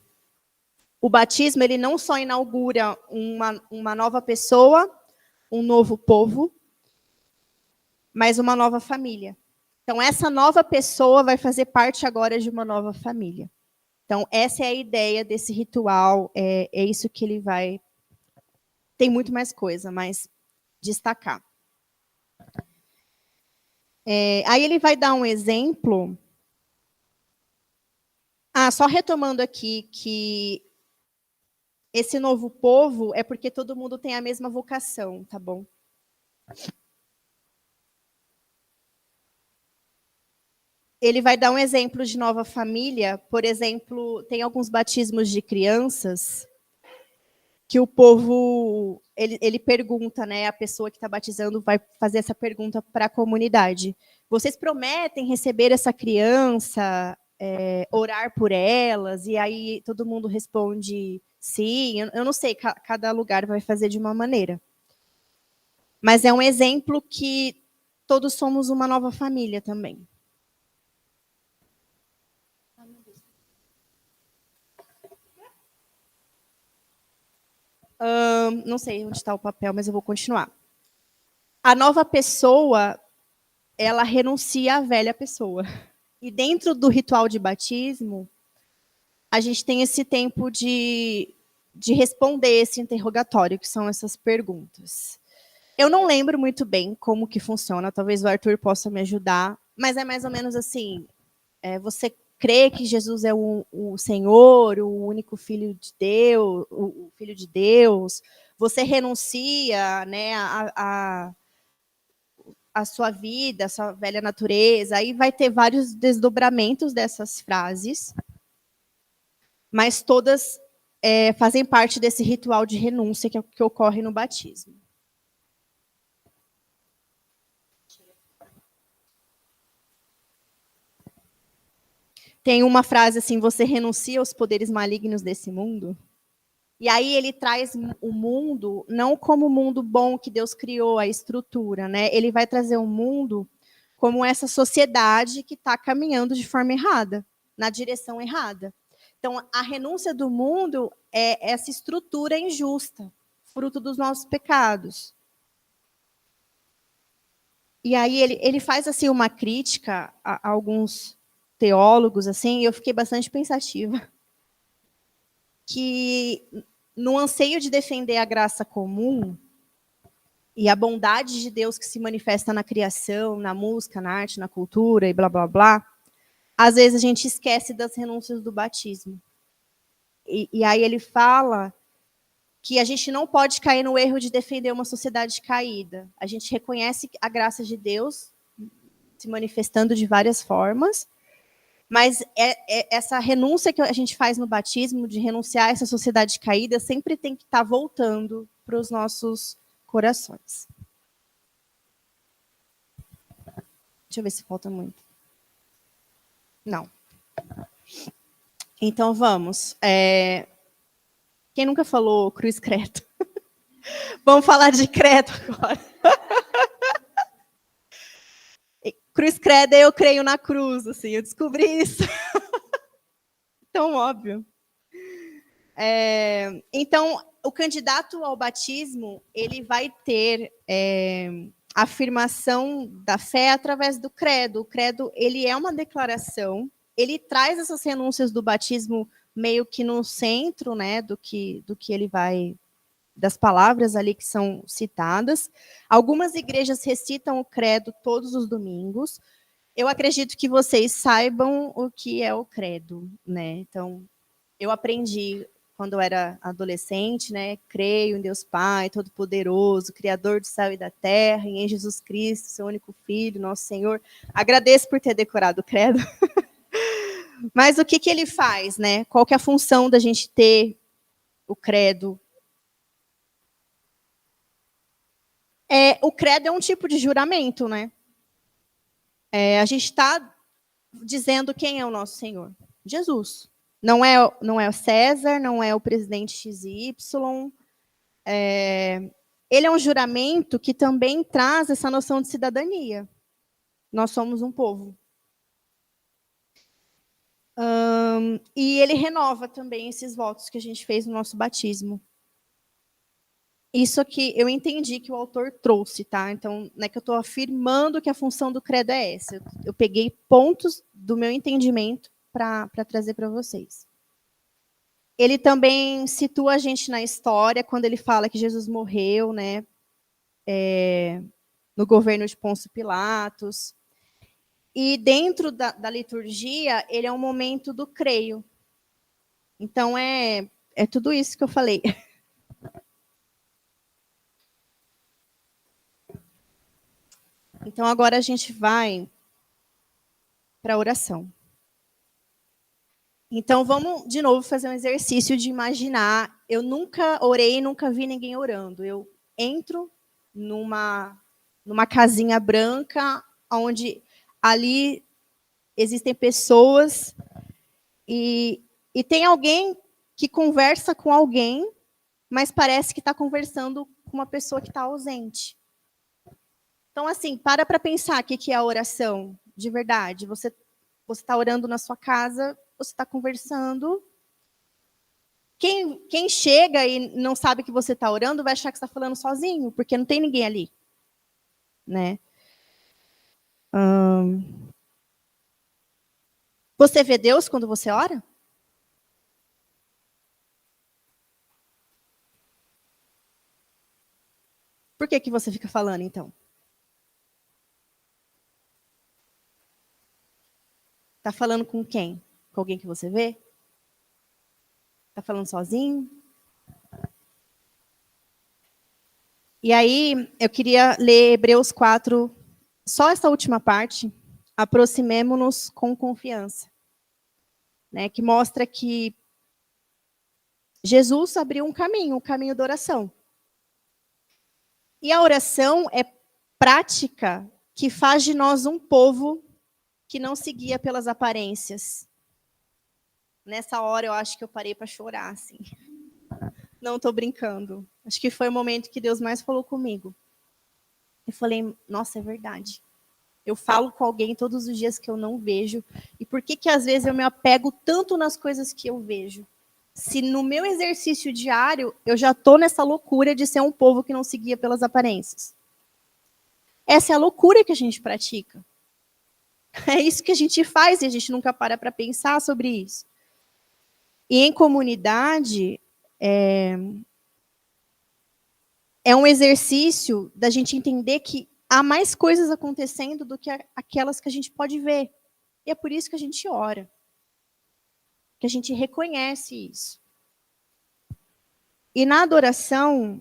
o batismo, ele não só inaugura uma nova pessoa, um novo povo, mas uma nova família. Então, essa nova pessoa vai fazer parte agora de uma nova família. Então, essa é a ideia desse ritual, é isso que ele vai... Tem muito mais coisa, mas destacar. Aí ele vai dar um exemplo. Só retomando aqui que esse novo povo é porque todo mundo tem a mesma vocação, tá bom? Ele vai dar um exemplo de nova família. Por exemplo, tem alguns batismos de crianças que o povo, ele pergunta, né, a pessoa que está batizando vai fazer essa pergunta para a comunidade. Vocês prometem receber essa criança, orar por elas? E aí todo mundo responde sim. Eu não sei, cada lugar vai fazer de uma maneira. Mas é um exemplo que todos somos uma nova família também. Não sei onde está o papel, mas eu vou continuar. A nova pessoa, ela renuncia à velha pessoa. E dentro do ritual de batismo, a gente tem esse tempo de responder esse interrogatório, que são essas perguntas. Eu não lembro muito bem como que funciona, talvez o Arthur possa me ajudar, mas é mais ou menos assim, você crê que Jesus é o Senhor, o único Filho de Deus, o Filho de Deus, você renuncia, né, a sua vida, a sua velha natureza, aí vai ter vários desdobramentos dessas frases, mas todas fazem parte desse ritual de renúncia que ocorre no batismo. Tem uma frase assim: você renuncia aos poderes malignos desse mundo? E aí ele traz o mundo não como o mundo bom que Deus criou, a estrutura, né? Ele vai trazer o mundo como essa sociedade que está caminhando de forma errada, na direção errada. Então, a renúncia do mundo é essa estrutura injusta, fruto dos nossos pecados. E aí ele faz assim uma crítica a alguns teólogos, assim, e eu fiquei bastante pensativa, que no anseio de defender a graça comum e a bondade de Deus que se manifesta na criação, na música, na arte, na cultura e blá blá blá, às vezes a gente esquece das renúncias do batismo. E aí ele fala que a gente não pode cair no erro de defender uma sociedade caída. A gente reconhece a graça de Deus se manifestando de várias formas, mas essa renúncia que a gente faz no batismo, de renunciar a essa sociedade caída, sempre tem que estar voltando para os nossos corações. Deixa eu ver se falta muito. Não. Então vamos. Quem nunca falou cruz credo? Vamos falar de credo agora. Cruz credo, eu creio na cruz, assim, eu descobri isso. Tão óbvio. Então, o candidato ao batismo, ele vai ter a afirmação da fé através do credo. O credo, ele é uma declaração, ele traz essas renúncias do batismo meio que no centro, né, do que ele vai, das palavras ali que são citadas. Algumas igrejas recitam o credo todos os domingos. Eu acredito que vocês saibam o que é o credo, né? Então, eu aprendi quando eu era adolescente, né? Creio em Deus Pai, Todo-Poderoso, Criador do céu e da terra, e em Jesus Cristo, seu único Filho, nosso Senhor. Agradeço por ter decorado o credo. Mas o que ele faz, né? Qual que é a função da gente ter o credo? O credo é um tipo de juramento, né? A gente está dizendo quem é o nosso Senhor. Jesus. Não é o César, não é o presidente XY. Ele é um juramento que também traz essa noção de cidadania. Nós somos um povo. E ele renova também esses votos que a gente fez no nosso batismo. Isso aqui eu entendi que o autor trouxe, tá? Então, não é que eu estou afirmando que a função do credo é essa. Eu peguei pontos do meu entendimento para trazer para vocês. Ele também situa a gente na história quando ele fala que Jesus morreu, né? No governo de Pôncio Pilatos. E dentro da liturgia, ele é um momento do creio. Então, é tudo isso que eu falei. Então, agora a gente vai para a oração. Então, vamos, de novo, fazer um exercício de imaginar eu nunca orei, nunca vi ninguém orando. Eu entro numa casinha branca, onde ali existem pessoas e tem alguém que conversa com alguém, mas parece que está conversando com uma pessoa que está ausente. Então, assim, para pensar o que é a oração de verdade. Você está orando na sua casa, você está conversando. Quem chega e não sabe que você está orando vai achar que você está falando sozinho, porque não tem ninguém ali, né? Você vê Deus quando você ora? Por que você fica falando, então? Está falando com quem? Com alguém que você vê? Está falando sozinho? E aí, eu queria ler Hebreus 4, só essa última parte, aproximemo-nos com confiança, né, que mostra que Jesus abriu um caminho, o caminho da oração. E a oração é prática que faz de nós um povo que não se guia pelas aparências. Nessa hora eu acho que eu parei para chorar, assim. Não estou brincando. Acho que foi o momento que Deus mais falou comigo. Eu falei, nossa, é verdade. Eu falo com alguém todos os dias que eu não vejo. E por que às vezes eu me apego tanto nas coisas que eu vejo? Se no meu exercício diário eu já estou nessa loucura de ser um povo que não se guia pelas aparências. Essa é a loucura que a gente pratica. É isso que a gente faz e a gente nunca para pensar sobre isso. E em comunidade, é um exercício da gente entender que há mais coisas acontecendo do que aquelas que a gente pode ver. E é por isso que a gente ora. Que a gente reconhece isso. E na adoração,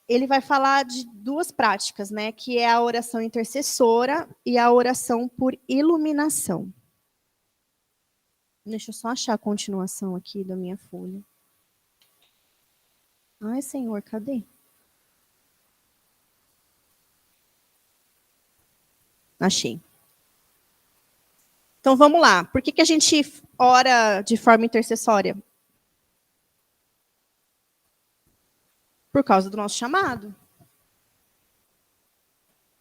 ele vai falar de duas práticas, né? Que é a oração intercessora e a oração por iluminação. Deixa eu só achar a continuação aqui da minha folha. Ai, Senhor, cadê? Achei. Então vamos lá. Por que a gente ora de forma intercessória? Por causa do nosso chamado.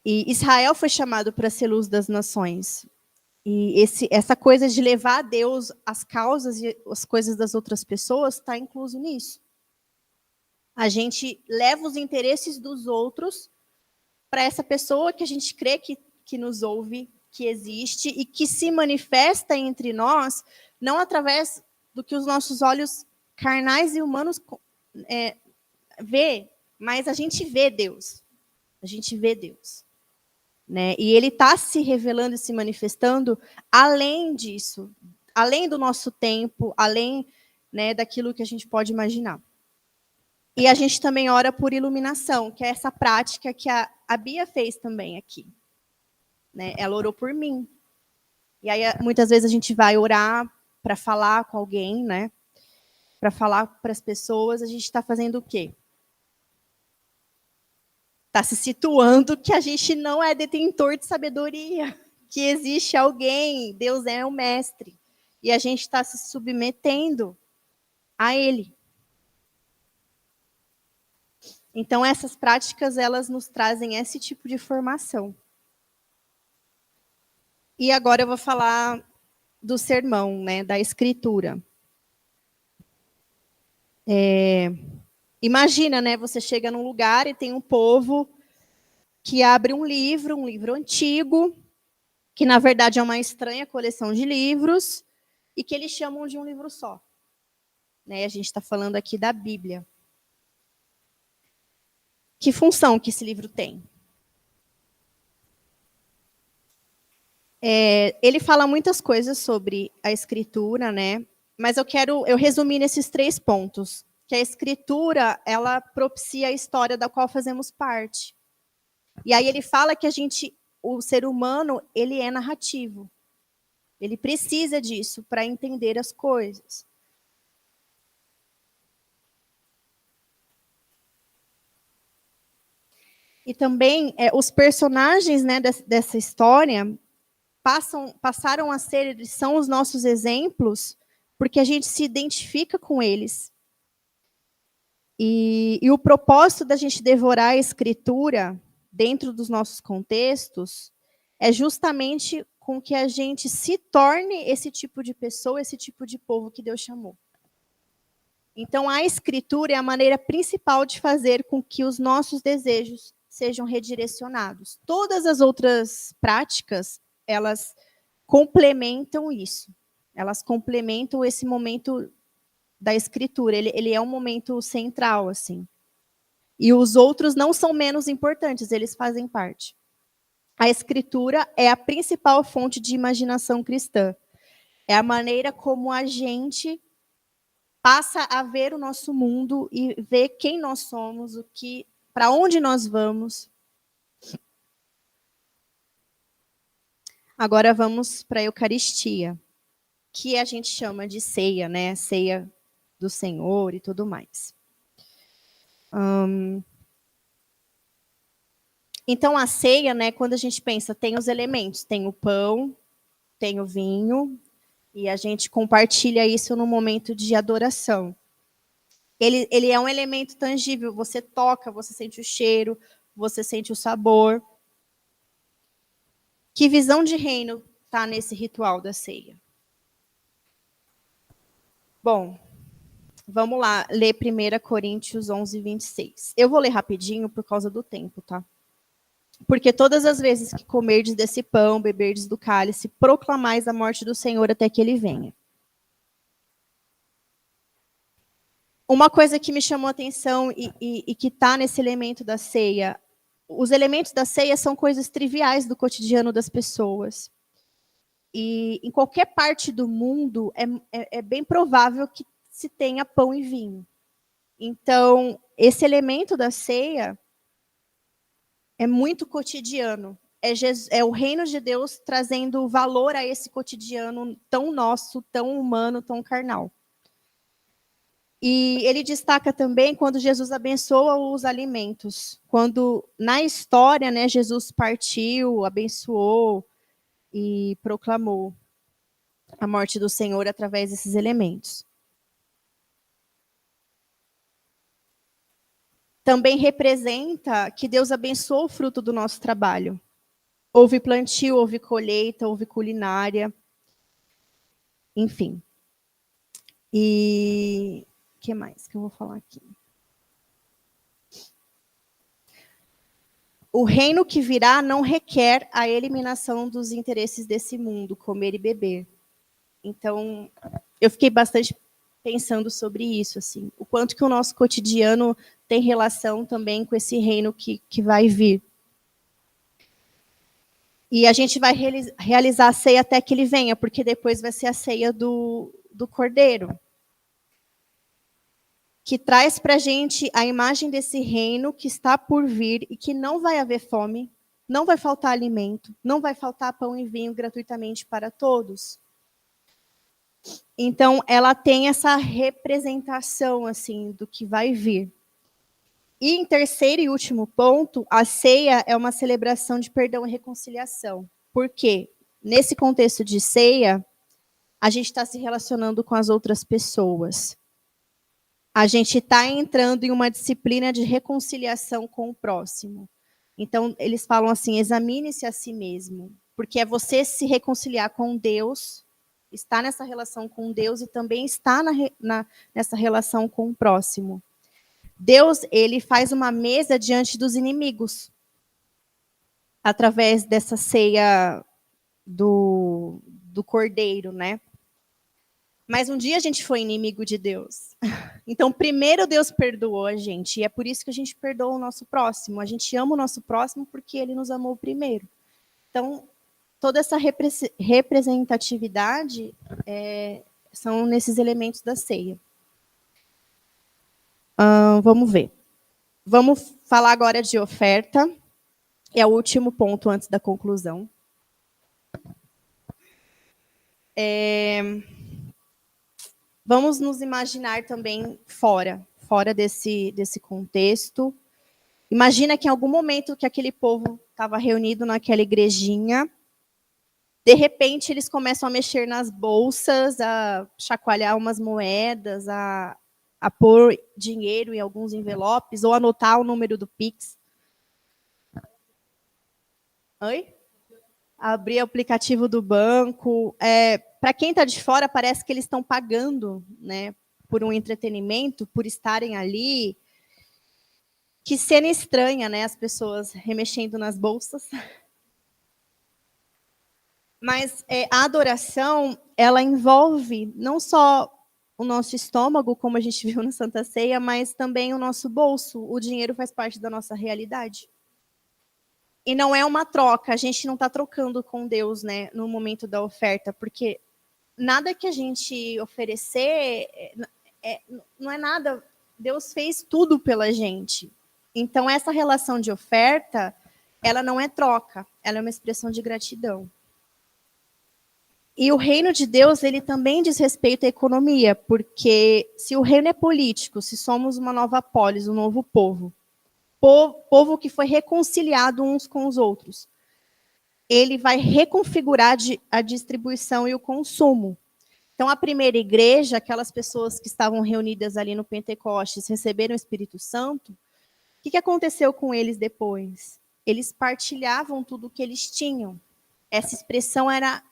E Israel foi chamado para ser luz das nações. E essa coisa de levar a Deus as causas e as coisas das outras pessoas está incluso nisso. A gente leva os interesses dos outros para essa pessoa que a gente crê que nos ouve, que existe e que se manifesta entre nós, não através do que os nossos olhos carnais e humanos vê, mas a gente vê Deus. A gente vê Deus. Né? E ele está se revelando e se manifestando além disso, além do nosso tempo, além, né, daquilo que a gente pode imaginar. E a gente também ora por iluminação, que é essa prática que a Bia fez também aqui. Né? Ela orou por mim. E aí, muitas vezes, a gente vai orar para falar com alguém, né? Para falar para as pessoas, a gente está fazendo o quê? Está se situando que a gente não é detentor de sabedoria, que existe alguém, Deus é o mestre, e a gente está se submetendo a Ele. Então, essas práticas, elas nos trazem esse tipo de formação. E agora eu vou falar do sermão, né, da escritura. Imagina, né, você chega num lugar e tem um povo que abre um livro antigo, que na verdade é uma estranha coleção de livros, e que eles chamam de um livro só. Né, a gente está falando aqui da Bíblia. Que função que esse livro tem? Ele fala muitas coisas sobre a escritura, né? Mas eu resumi nesses 3 pontos. Que a escritura, ela propicia a história da qual fazemos parte. E aí ele fala que o ser humano, ele é narrativo. Ele precisa disso para entender as coisas. E também os personagens, né, dessa história passaram a ser, eles são os nossos exemplos, porque a gente se identifica com eles. E o propósito da gente devorar a escritura dentro dos nossos contextos é justamente com que a gente se torne esse tipo de pessoa, esse tipo de povo que Deus chamou. Então, a escritura é a maneira principal de fazer com que os nossos desejos sejam redirecionados. Todas as outras práticas, elas complementam isso. Elas complementam esse momento da escritura. Ele é um momento central, assim. E os outros não são menos importantes, eles fazem parte. A escritura é a principal fonte de imaginação cristã. É a maneira como a gente passa a ver o nosso mundo e ver quem nós somos, para onde nós vamos. Agora vamos para a Eucaristia, que a gente chama de ceia, né? Ceia do Senhor e tudo mais. Então, a ceia, né, quando a gente pensa, tem os elementos, tem o pão, tem o vinho, e a gente compartilha isso no momento de adoração. Ele é um elemento tangível, você toca, você sente o cheiro, você sente o sabor. Que visão de reino está nesse ritual da ceia? Bom, vamos lá, ler 1 Coríntios 11, 26. Eu vou ler rapidinho por causa do tempo, tá? Porque todas as vezes que comerdes desse pão, beberdes do cálice, proclamais a morte do Senhor até que ele venha. Uma coisa que me chamou a atenção e que está nesse elemento da ceia, os elementos da ceia são coisas triviais do cotidiano das pessoas. E em qualquer parte do mundo é bem provável que se tenha pão e vinho. Então, esse elemento da ceia é muito cotidiano. É o reino de Deus trazendo valor a esse cotidiano tão nosso, tão humano, tão carnal. E ele destaca também quando Jesus abençoa os alimentos. Quando, na história, né, Jesus partiu, abençoou e proclamou a morte do Senhor através desses elementos. Também representa que Deus abençoou o fruto do nosso trabalho. Houve plantio, houve colheita, houve culinária, enfim. E o que mais que eu vou falar aqui? O reino que virá não requer a eliminação dos interesses desse mundo, comer e beber. Então, eu fiquei bastante pensando sobre isso, assim, o quanto que o nosso cotidiano tem relação também com esse reino que vai vir. E a gente vai realizar a ceia até que ele venha, porque depois vai ser a ceia do Cordeiro, que traz para a gente a imagem desse reino que está por vir e que não vai haver fome, não vai faltar alimento, não vai faltar pão e vinho gratuitamente para todos. Então, ela tem essa representação assim do que vai vir. E em terceiro e último ponto, a ceia é uma celebração de perdão e reconciliação. Por quê? Nesse contexto de ceia, a gente está se relacionando com as outras pessoas. A gente está entrando em uma disciplina de reconciliação com o próximo. Então, eles falam assim, examine-se a si mesmo. Porque é você se reconciliar com Deus, estar nessa relação com Deus e também estar nessa relação com o próximo. Deus, ele faz uma mesa diante dos inimigos, através dessa ceia do Cordeiro, né? Mas um dia a gente foi inimigo de Deus. Então, primeiro Deus perdoou a gente, e é por isso que a gente perdoa o nosso próximo. A gente ama o nosso próximo porque ele nos amou primeiro. Então, toda essa representatividade são nesses elementos da ceia. Vamos ver. Vamos falar agora de oferta. É o último ponto antes da conclusão. Vamos nos imaginar também fora desse contexto. Imagina que em algum momento que aquele povo estava reunido naquela igrejinha, de repente eles começam a mexer nas bolsas, a chacoalhar umas moedas, a pôr dinheiro em alguns envelopes, ou anotar o número do Pix. Oi? Abrir o aplicativo do banco. Para quem está de fora, parece que eles estão pagando, né, por um entretenimento, por estarem ali. Que cena estranha, né? As pessoas remexendo nas bolsas. Mas a adoração, ela envolve não só o nosso estômago, como a gente viu na Santa Ceia, mas também o nosso bolso. O dinheiro faz parte da nossa realidade. E não é uma troca, a gente não está trocando com Deus, né, no momento da oferta, porque nada que a gente oferecer não é nada. Deus fez tudo pela gente. Então, essa relação de oferta, ela não é troca, ela é uma expressão de gratidão. E o reino de Deus, ele também diz respeito à economia, porque se o reino é político, se somos uma nova polis, um novo povo, povo que foi reconciliado uns com os outros, ele vai reconfigurar a distribuição e o consumo. Então, a primeira igreja, aquelas pessoas que estavam reunidas ali no Pentecostes, receberam o Espírito Santo, o que aconteceu com eles depois? Eles partilhavam tudo o que eles tinham. Essa expressão era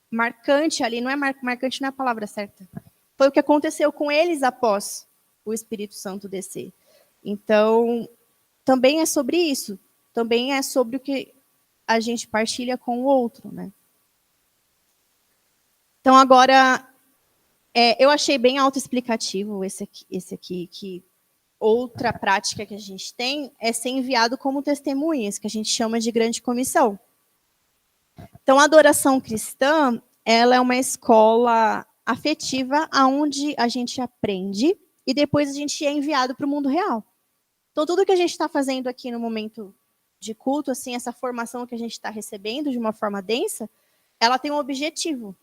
marcante ali, não é marcante, não é a palavra certa. Foi o que aconteceu com eles após o Espírito Santo descer. Então, também é sobre isso. Também é sobre o que a gente partilha com o outro, né? Então, agora, eu achei bem autoexplicativo esse aqui, que outra prática que a gente tem é ser enviado como testemunhas, que a gente chama de grande comissão. Então, a adoração cristã, ela é uma escola afetiva onde a gente aprende e depois a gente é enviado para o mundo real. Então, tudo que a gente está fazendo aqui no momento de culto, assim, essa formação que a gente está recebendo de uma forma densa, ela tem um objetivo,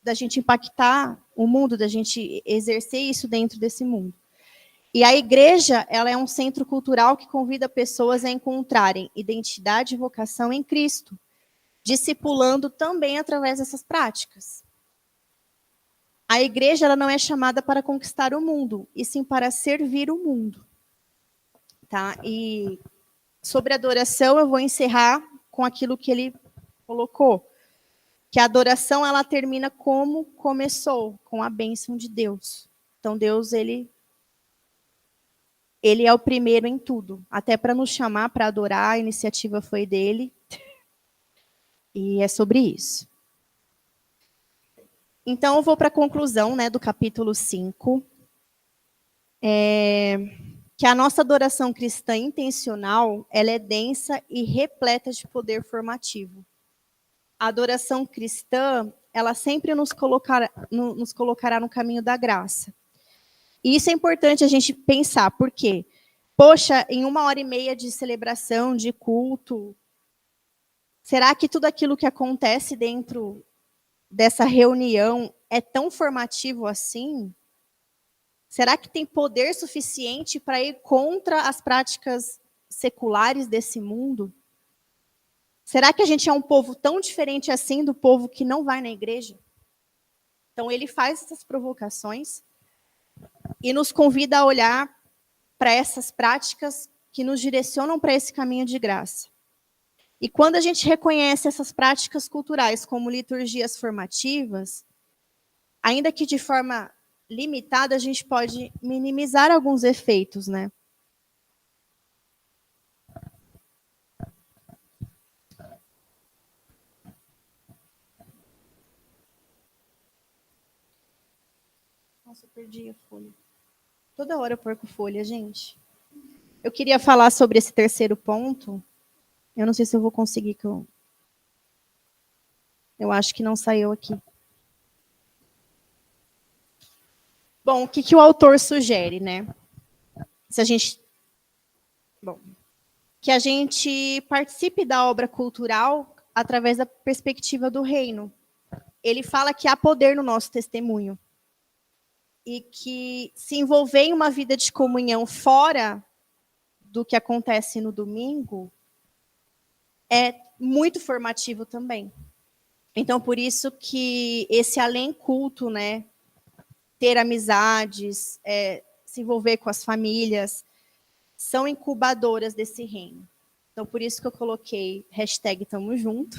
da gente impactar o mundo, da gente exercer isso dentro desse mundo. E a igreja, ela é um centro cultural que convida pessoas a encontrarem identidade e vocação em Cristo, discipulando também através dessas práticas. A igreja, ela não é chamada para conquistar o mundo, e sim para servir o mundo. Tá? E sobre adoração, eu vou encerrar com aquilo que ele colocou, que a adoração, ela termina como começou, com a bênção de Deus. Então, Deus, ele é o primeiro em tudo. Até para nos chamar para adorar, a iniciativa foi dele. E é sobre isso. Então, eu vou para a conclusão, né, do capítulo 5. Que a nossa adoração cristã intencional, ela é densa e repleta de poder formativo. A adoração cristã, ela sempre nos colocará no caminho da graça. E isso é importante a gente pensar, por quê? Poxa, em 1h30 de celebração, de culto, será que tudo aquilo que acontece dentro dessa reunião é tão formativo assim? Será que tem poder suficiente para ir contra as práticas seculares desse mundo? Será que a gente é um povo tão diferente assim do povo que não vai na igreja? Então, ele faz essas provocações e nos convida a olhar para essas práticas que nos direcionam para esse caminho de graça. E quando a gente reconhece essas práticas culturais como liturgias formativas, ainda que de forma limitada, a gente pode minimizar alguns efeitos, né? Nossa, eu perdi a folha. Toda hora eu perco folha, gente. Eu queria falar sobre esse terceiro ponto. Eu não sei se eu vou conseguir, que eu acho que não saiu aqui. Bom, o que o autor sugere, né? Se a gente... Bom, que a gente participe da obra cultural através da perspectiva do reino. Ele fala que há poder no nosso testemunho. E que se envolver em uma vida de comunhão fora do que acontece no domingo é muito formativo também. Então, por isso que esse além culto, né, ter amizades, se envolver com as famílias, são incubadoras desse reino. Então, por isso que eu coloquei #TamoJunto,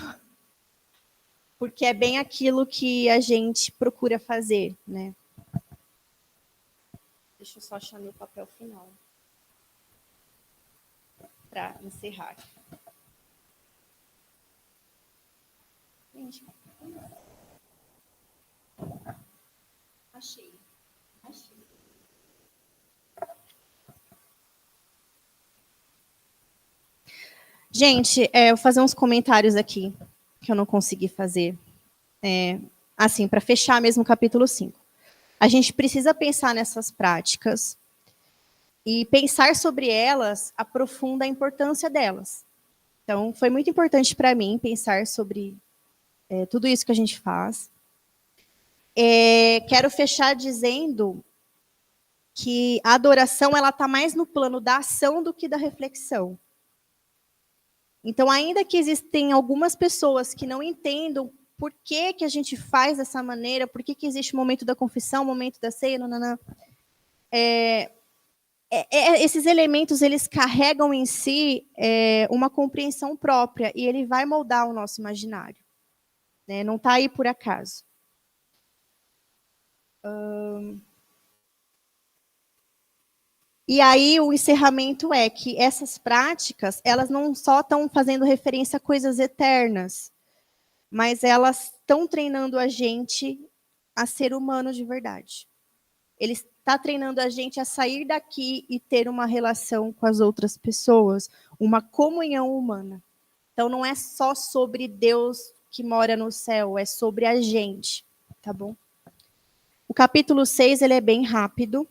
porque é bem aquilo que a gente procura fazer, né? Deixa eu só achar meu papel final para encerrar. Gente, achei. Gente, eu vou fazer uns comentários aqui que eu não consegui fazer. Assim, para fechar mesmo o capítulo 5. A gente precisa pensar nessas práticas e pensar sobre elas aprofunda a importância delas. Então, foi muito importante para mim pensar sobre tudo isso que a gente faz. Quero fechar dizendo que a adoração ela está mais no plano da ação do que da reflexão. Então, ainda que existem algumas pessoas que não entendam por que, que a gente faz dessa maneira, por que, que existe o momento da confissão, o momento da ceia, esses elementos eles carregam em si uma compreensão própria e ele vai moldar o nosso imaginário. Né? Não está aí por acaso. E aí o encerramento é que essas práticas, elas não só estão fazendo referência a coisas eternas, mas elas estão treinando a gente a ser humano de verdade. Ele está treinando a gente a sair daqui e ter uma relação com as outras pessoas, uma comunhão humana. Então não é só sobre Deus que mora no céu, é sobre a gente, tá bom? O capítulo 6, ele é bem rápido.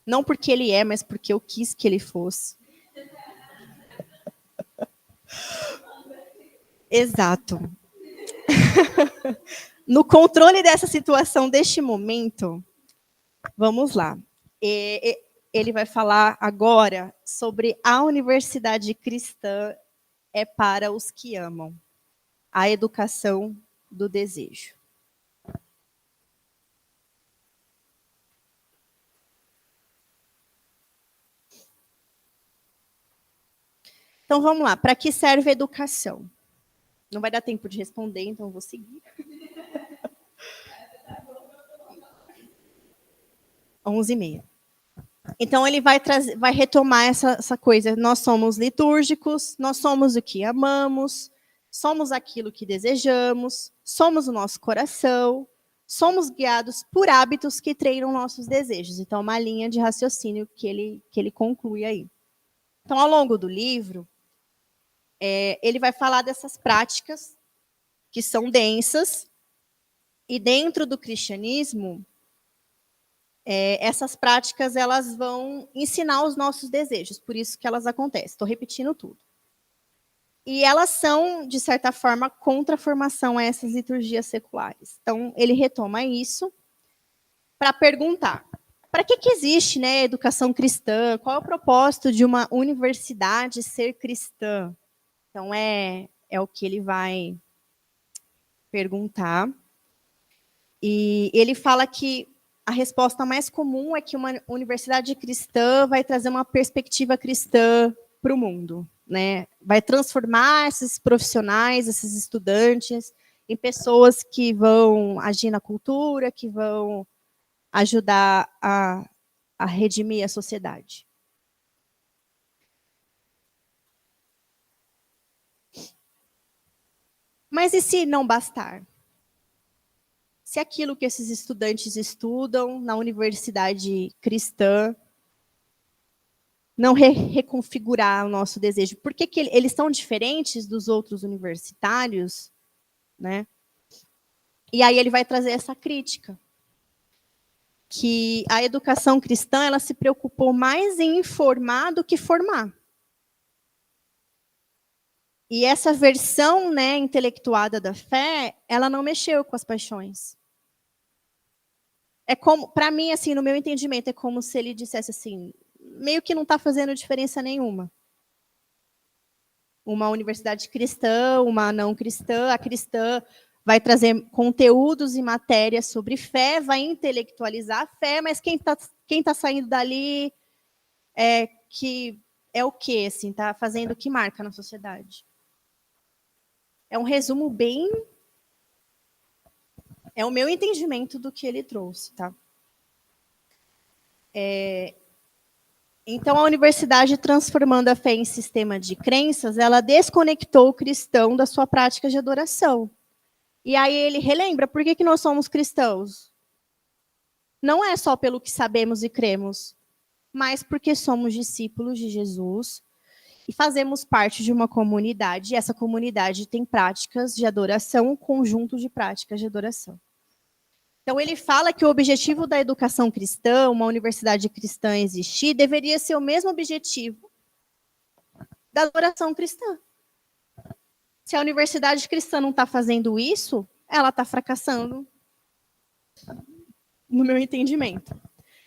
Não porque ele mas porque eu quis que ele fosse. Exato. No controle dessa situação, deste momento, vamos lá. Ele vai falar agora sobre a universidade cristã é para os que amam. A educação do desejo. Então, vamos lá. Para que serve a educação? Não vai dar tempo de responder, então eu vou seguir. 11h30. Então, ele vai retomar essa coisa. Nós somos litúrgicos, nós somos o que amamos, somos aquilo que desejamos, somos o nosso coração, somos guiados por hábitos que treinam nossos desejos. Então, uma linha de raciocínio que ele conclui aí. Então, ao longo do livro, ele vai falar dessas práticas que são densas, e dentro do cristianismo, essas práticas elas vão ensinar os nossos desejos, por isso que elas acontecem. Estou repetindo tudo. E elas são, de certa forma, contra a formação a essas liturgias seculares. Então, ele retoma isso para perguntar, para que existe, né, educação cristã? Qual é o propósito de uma universidade ser cristã? Então, é o que ele vai perguntar. E ele fala que a resposta mais comum é que uma universidade cristã vai trazer uma perspectiva cristã para o mundo, né? Vai transformar esses profissionais, esses estudantes, em pessoas que vão agir na cultura, que vão ajudar a redimir a sociedade. Mas e se não bastar? Se aquilo que esses estudantes estudam na universidade cristã não reconfigurar o nosso desejo? Por que eles são diferentes dos outros universitários? Né? E aí ele vai trazer essa crítica, que a educação cristã ela se preocupou mais em informar do que formar. E essa versão, né, intelectuada da fé, ela não mexeu com as paixões. é como, para mim, assim, no meu entendimento, é como se ele dissesse assim, meio que não está fazendo diferença nenhuma. Uma universidade cristã, uma não cristã, a cristã vai trazer conteúdos e matérias sobre fé, vai intelectualizar a fé, mas quem tá saindo dali é o quê, assim, tá fazendo o que marca na sociedade. É um resumo bem... É o meu entendimento do que ele trouxe, tá? Então, a universidade, transformando a fé em sistema de crenças, ela desconectou o cristão da sua prática de adoração. E aí ele relembra, por que nós somos cristãos? Não é só pelo que sabemos e cremos, mas porque somos discípulos de Jesus e fazemos parte de uma comunidade, e essa comunidade tem práticas de adoração, um conjunto de práticas de adoração. Então, ele fala que o objetivo da educação cristã, uma universidade cristã existir, deveria ser o mesmo objetivo da adoração cristã. Se a universidade cristã não está fazendo isso, ela está fracassando, no meu entendimento.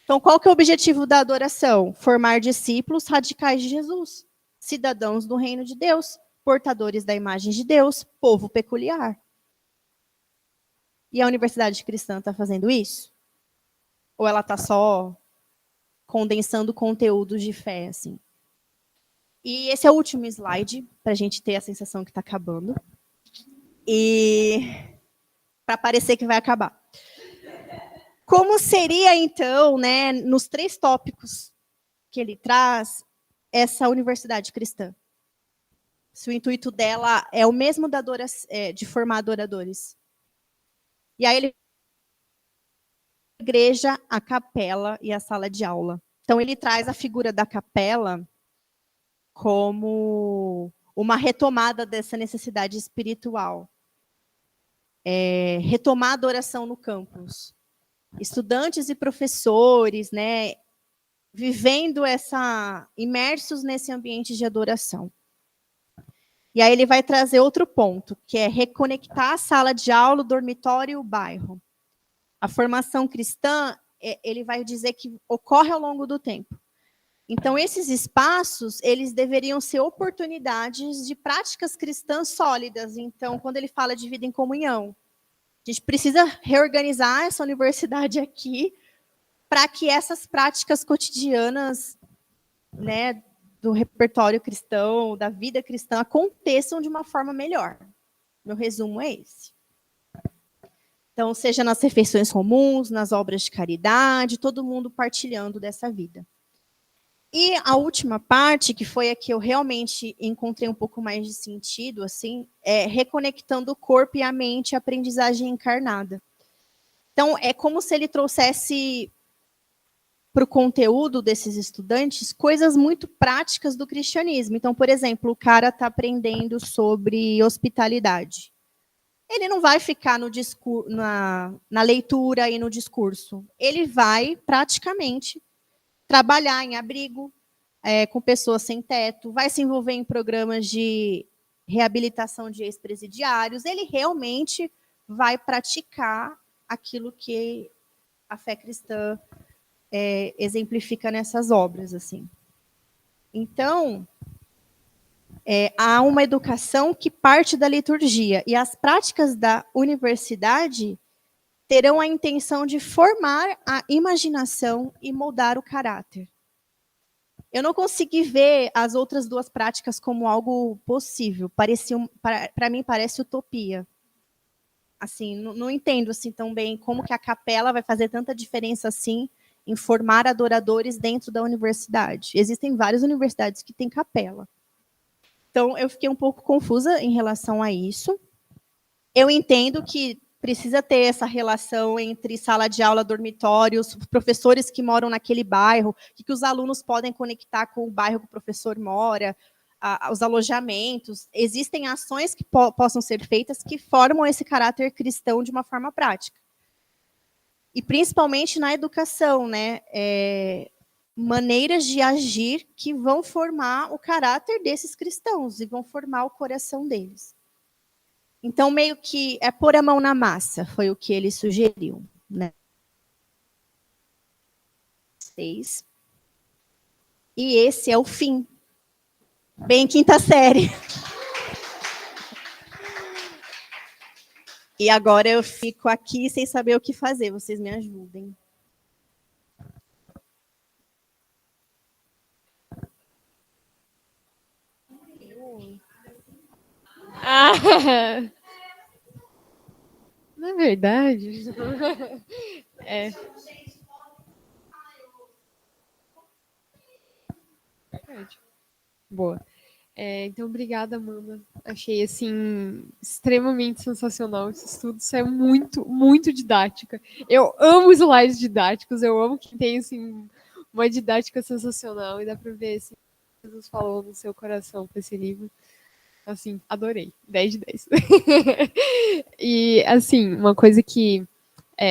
Então, qual que é o objetivo da adoração? Formar discípulos radicais de Jesus, cidadãos do reino de Deus, portadores da imagem de Deus, povo peculiar. E a universidade cristã está fazendo isso? Ou ela está só condensando conteúdos de fé, assim? E esse é o último slide, para a gente ter a sensação que está acabando. E para parecer que vai acabar. Como seria, então, né, nos 3 tópicos que ele traz, essa universidade cristã? Se o intuito dela é o mesmo de formar adoradores. E aí ele a igreja, a capela e a sala de aula. Então ele traz a figura da capela como uma retomada dessa necessidade espiritual. Retomar a adoração no campus. Estudantes e professores, né, vivendo imersos nesse ambiente de adoração. E aí ele vai trazer outro ponto, que é reconectar a sala de aula, o dormitório e o bairro. A formação cristã, ele vai dizer que ocorre ao longo do tempo. Então, esses espaços, eles deveriam ser oportunidades de práticas cristãs sólidas. Então, quando ele fala de vida em comunhão, a gente precisa reorganizar essa universidade aqui para que essas práticas cotidianas, né, do repertório cristão, da vida cristã, aconteçam de uma forma melhor. Meu resumo é esse. Então, seja nas refeições comuns, nas obras de caridade, todo mundo partilhando dessa vida. E a última parte, que foi a que eu realmente encontrei um pouco mais de sentido, assim, é reconectando o corpo e a mente à aprendizagem encarnada. Então, é como se ele trouxesse para o conteúdo desses estudantes coisas muito práticas do cristianismo. Então, por exemplo, o cara está aprendendo sobre hospitalidade. Ele não vai ficar na leitura e no discurso. Ele vai, praticamente, trabalhar em abrigo, com pessoas sem teto, vai se envolver em programas de reabilitação de ex-presidiários. Ele realmente vai praticar aquilo que a fé cristã exemplifica nessas obras, assim. Então, há uma educação que parte da liturgia, e as práticas da universidade terão a intenção de formar a imaginação e moldar o caráter. Eu não consegui ver as outras 2 práticas como algo possível. Para mim, parece utopia. Assim, não entendo assim tão bem como que a capela vai fazer tanta diferença assim em formar adoradores dentro da universidade. Existem várias universidades que têm capela. Então, eu fiquei um pouco confusa em relação a isso. Eu entendo que precisa ter essa relação entre sala de aula, dormitórios, professores que moram naquele bairro, que os alunos podem conectar com o bairro que o professor mora, os alojamentos. Existem ações que possam ser feitas que formam esse caráter cristão de uma forma prática. E principalmente na educação, né? Maneiras de agir que vão formar o caráter desses cristãos e vão formar o coração deles. Então, meio que pôr a mão na massa, foi o que ele sugeriu, né? vocês. E esse é o fim. Bem quinta série. E agora eu fico aqui sem saber o que fazer. Vocês me ajudem. Na verdade, é. Boa. Então, obrigada, Amanda. Achei, assim, extremamente sensacional esse estudo. Isso é muito, muito didática. Eu amo slides didáticos, eu amo que tem, assim, uma didática sensacional. E dá pra ver, assim, o que Jesus falou no seu coração com esse livro. Assim, adorei. 10 de 10. E, assim, uma coisa que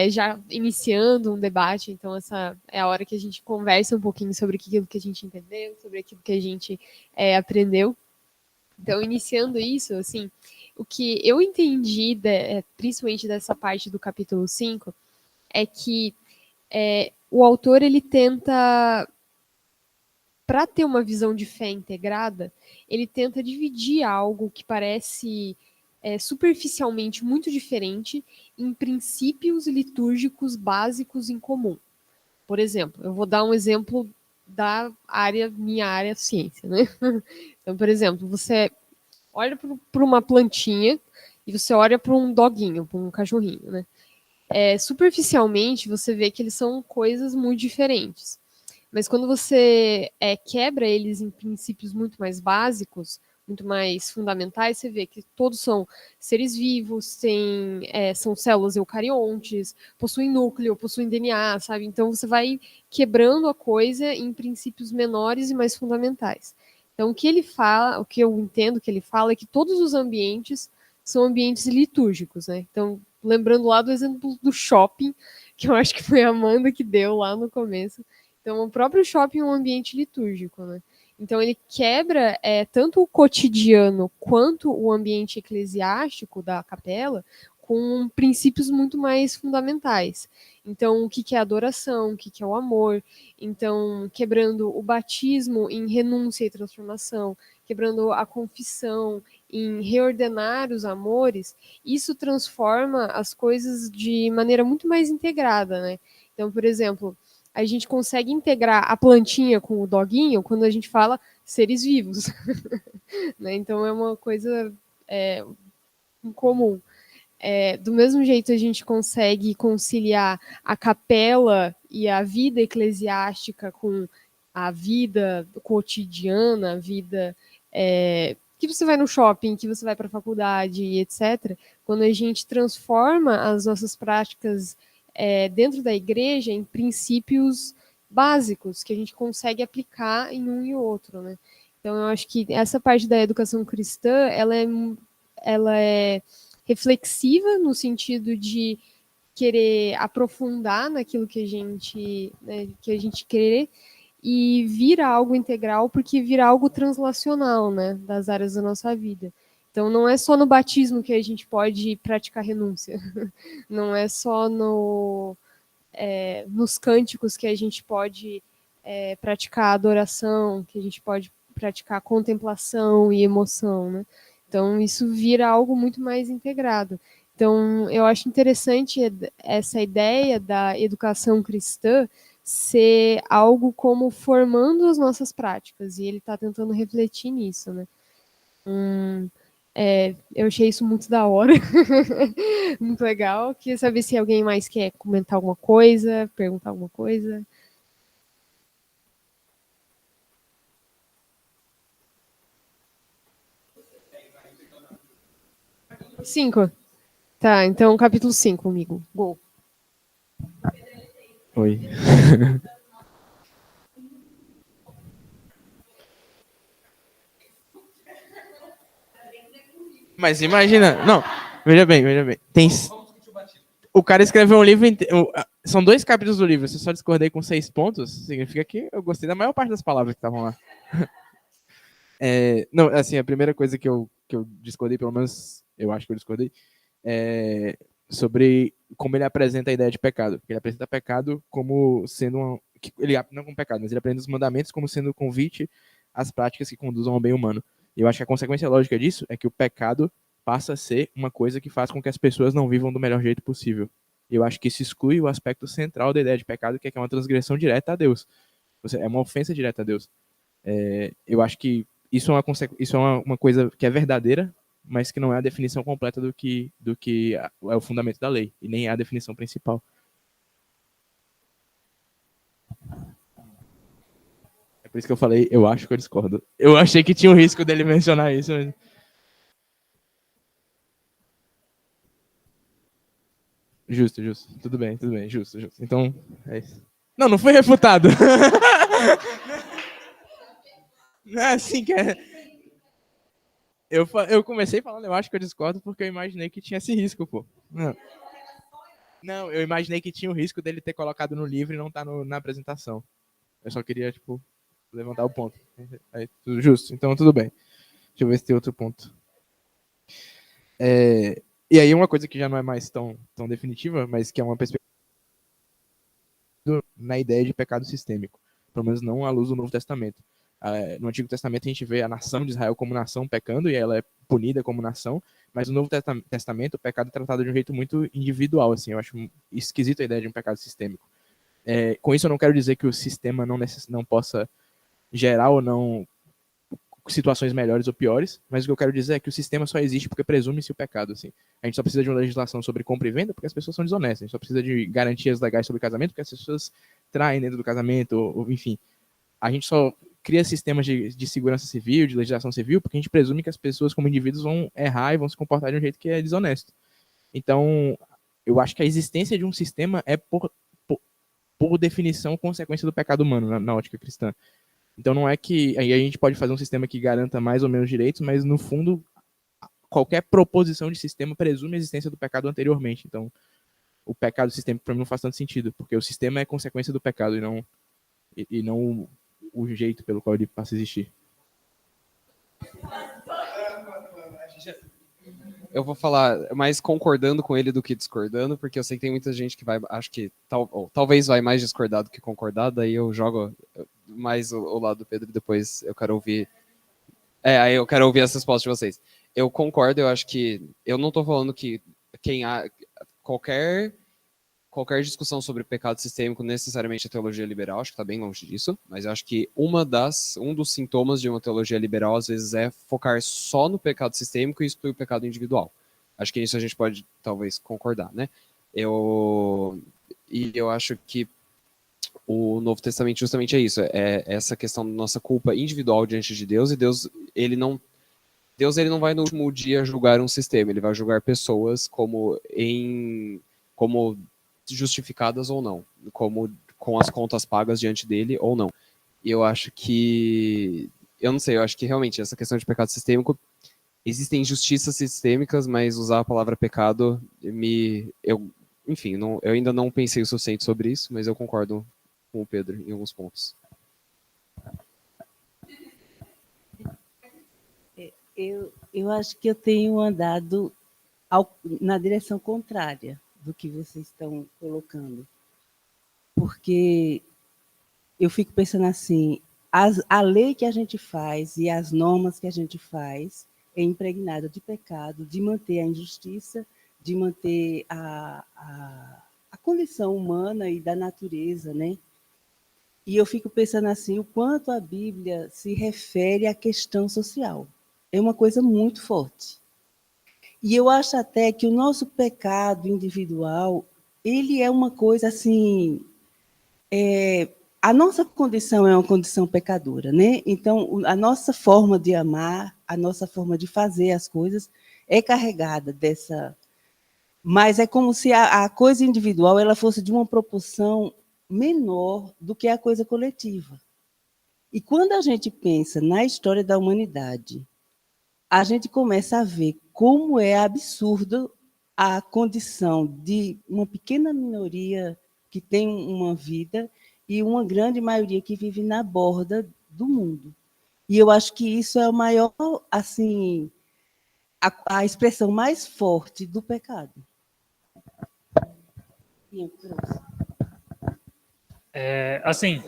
já iniciando um debate, então essa é a hora que a gente conversa um pouquinho sobre aquilo que a gente entendeu, sobre aquilo que a gente aprendeu. Então, iniciando isso, assim, o que eu entendi, principalmente dessa parte do capítulo 5, é que o autor, ele tenta, para ter uma visão de fé integrada, ele tenta dividir algo que parece superficialmente muito diferente em princípios litúrgicos básicos em comum. Por exemplo, eu vou dar um exemplo da minha área ciência, né? Então, por exemplo, você olha para uma plantinha e você olha para um doguinho, para um cachorrinho, né? Superficialmente, você vê que eles são coisas muito diferentes. Mas quando você quebra eles em princípios muito mais básicos, muito mais fundamentais, você vê que todos são seres vivos, são células eucariontes, possuem núcleo, possuem DNA, sabe? Então você vai quebrando a coisa em princípios menores e mais fundamentais. Então o que ele fala, o que eu entendo que ele fala é que todos os ambientes são ambientes litúrgicos, né? Então, lembrando lá do exemplo do shopping, que eu acho que foi a Amanda que deu lá no começo. Então, o próprio shopping é um ambiente litúrgico, né? Então, ele quebra tanto o cotidiano quanto o ambiente eclesiástico da capela com princípios muito mais fundamentais. Então, o que é adoração, o que é o amor. Então, quebrando o batismo em renúncia e transformação, quebrando a confissão em reordenar os amores, isso transforma as coisas de maneira muito mais integrada, né? Então, por exemplo, a gente consegue integrar a plantinha com o doguinho quando a gente fala seres vivos. Né? Então é uma coisa incomum. Do mesmo jeito a gente consegue conciliar a capela e a vida eclesiástica com a vida cotidiana, a vida que você vai no shopping, que você vai para a faculdade, etc. Quando a gente transforma as nossas práticas dentro da igreja em princípios básicos que a gente consegue aplicar em um e outro, né? Então eu acho que essa parte da educação cristã ela é reflexiva no sentido de querer aprofundar naquilo que a gente querer e vira algo integral porque vira algo translacional, né, das áreas da nossa vida. Então não é só no batismo que a gente pode praticar renúncia, não é só nos cânticos que a gente pode praticar adoração, que a gente pode praticar contemplação e emoção, né? Então isso vira algo muito mais integrado. Então eu acho interessante essa ideia da educação cristã ser algo como formando as nossas práticas, e ele está tentando refletir nisso, né? Eu achei isso muito da hora, muito legal. Queria saber se alguém mais quer comentar alguma coisa, perguntar alguma coisa. 5. Tá, então capítulo 5, amigo. Go. Oi. Mas imagina, não, veja bem, o cara escreveu um livro inteiro, são 2 capítulos do livro, se eu só discordei com 6 pontos, significa que eu gostei da maior parte das palavras que estavam lá. Não, assim, a primeira coisa que eu discordei, pelo menos eu acho que eu discordei, é sobre como ele apresenta a ideia de pecado. Ele apresenta pecado como sendo ele não como pecado, mas ele aprende os mandamentos como sendo convite às práticas que conduzam ao bem humano. E eu acho que a consequência lógica disso é que o pecado passa a ser uma coisa que faz com que as pessoas não vivam do melhor jeito possível. E eu acho que isso exclui o aspecto central da ideia de pecado, que é uma transgressão direta a Deus. É uma ofensa direta a Deus. Eu acho que isso é uma coisa que é verdadeira, mas que não é a definição completa do que é o fundamento da lei, e nem é a definição principal. É por isso que eu falei, eu acho que eu discordo. Eu achei que tinha um risco dele mencionar isso. Mas... Justo. Tudo bem, justo. Então, é isso. Não foi refutado. Não é assim que é. Eu comecei falando, eu acho que eu discordo, porque eu imaginei que tinha esse risco, pô. Não, eu imaginei que tinha o risco dele ter colocado no livro e não tá na apresentação. Eu só queria, tipo, levantar o ponto. Justo, então tudo bem. Deixa eu ver se tem outro ponto. E aí uma coisa que já não é mais tão definitiva, mas que é uma perspectiva na ideia de pecado sistêmico. Pelo menos não à luz do Novo Testamento. No Antigo Testamento a gente vê a nação de Israel como nação pecando e ela é punida como nação, mas no Novo Testamento o pecado é tratado de um jeito muito individual, assim. Eu acho esquisito a ideia de um pecado sistêmico. Com isso eu não quero dizer que o sistema não possa gerar ou não situações melhores ou piores, mas o que eu quero dizer é que o sistema só existe porque presume-se o pecado, assim. A gente só precisa de uma legislação sobre compra e venda porque as pessoas são desonestas. A gente só precisa de garantias legais sobre casamento porque as pessoas traem dentro do casamento, ou enfim. A gente só cria sistemas de segurança civil, de legislação civil, porque a gente presume que as pessoas como indivíduos vão errar e vão se comportar de um jeito que é desonesto. Então, eu acho que a existência de um sistema é, por definição, consequência do pecado humano na ótica cristã. Então não é que aí a gente pode fazer um sistema que garanta mais ou menos direitos, mas no fundo qualquer proposição de sistema presume a existência do pecado anteriormente. Então o pecado sistêmico para mim não faz tanto sentido, porque o sistema é consequência do pecado e não o jeito pelo qual ele passa a existir. Eu vou falar mais concordando com ele do que discordando, porque eu sei que tem muita gente que vai, acho que talvez vai mais discordar do que concordar, daí eu jogo mais o lado do Pedro e depois eu quero ouvir. Aí eu quero ouvir as respostas de vocês. Eu concordo, eu acho que eu não estou falando que qualquer discussão sobre pecado sistêmico necessariamente é teologia liberal, acho que está bem longe disso, mas eu acho que um dos sintomas de uma teologia liberal às vezes é focar só no pecado sistêmico e excluir o pecado individual. Acho que isso a gente pode talvez concordar, né? Eu acho que o Novo Testamento justamente é isso, é essa questão da nossa culpa individual diante de Deus, e Deus ele não vai no último dia julgar um sistema, ele vai julgar pessoas como justificadas ou não, como com as contas pagas diante dele ou não. E eu acho que eu acho que realmente essa questão de pecado sistêmico, existem injustiças sistêmicas, mas usar a palavra pecado eu ainda não pensei o suficiente sobre isso, mas eu concordo com o Pedro em alguns pontos. Eu acho que eu tenho andado na direção contrária do que vocês estão colocando. Porque eu fico pensando assim, a lei que a gente faz e as normas que a gente faz é impregnada de pecado, de manter a injustiça, de manter a condição humana e da natureza, né? E eu fico pensando assim, o quanto a Bíblia se refere à questão social. É uma coisa muito forte. E eu acho até que o nosso pecado individual, ele é uma coisa assim, a nossa condição é uma condição pecadora, né? Então, a nossa forma de amar, a nossa forma de fazer as coisas é carregada dessa... Mas é como se a coisa individual ela fosse de uma proporção menor do que a coisa coletiva. E quando a gente pensa na história da humanidade, a gente começa a ver como é absurdo a condição de uma pequena minoria que tem uma vida e uma grande maioria que vive na borda do mundo. E eu acho que isso é o maior, assim, a expressão mais forte do pecado. Assim,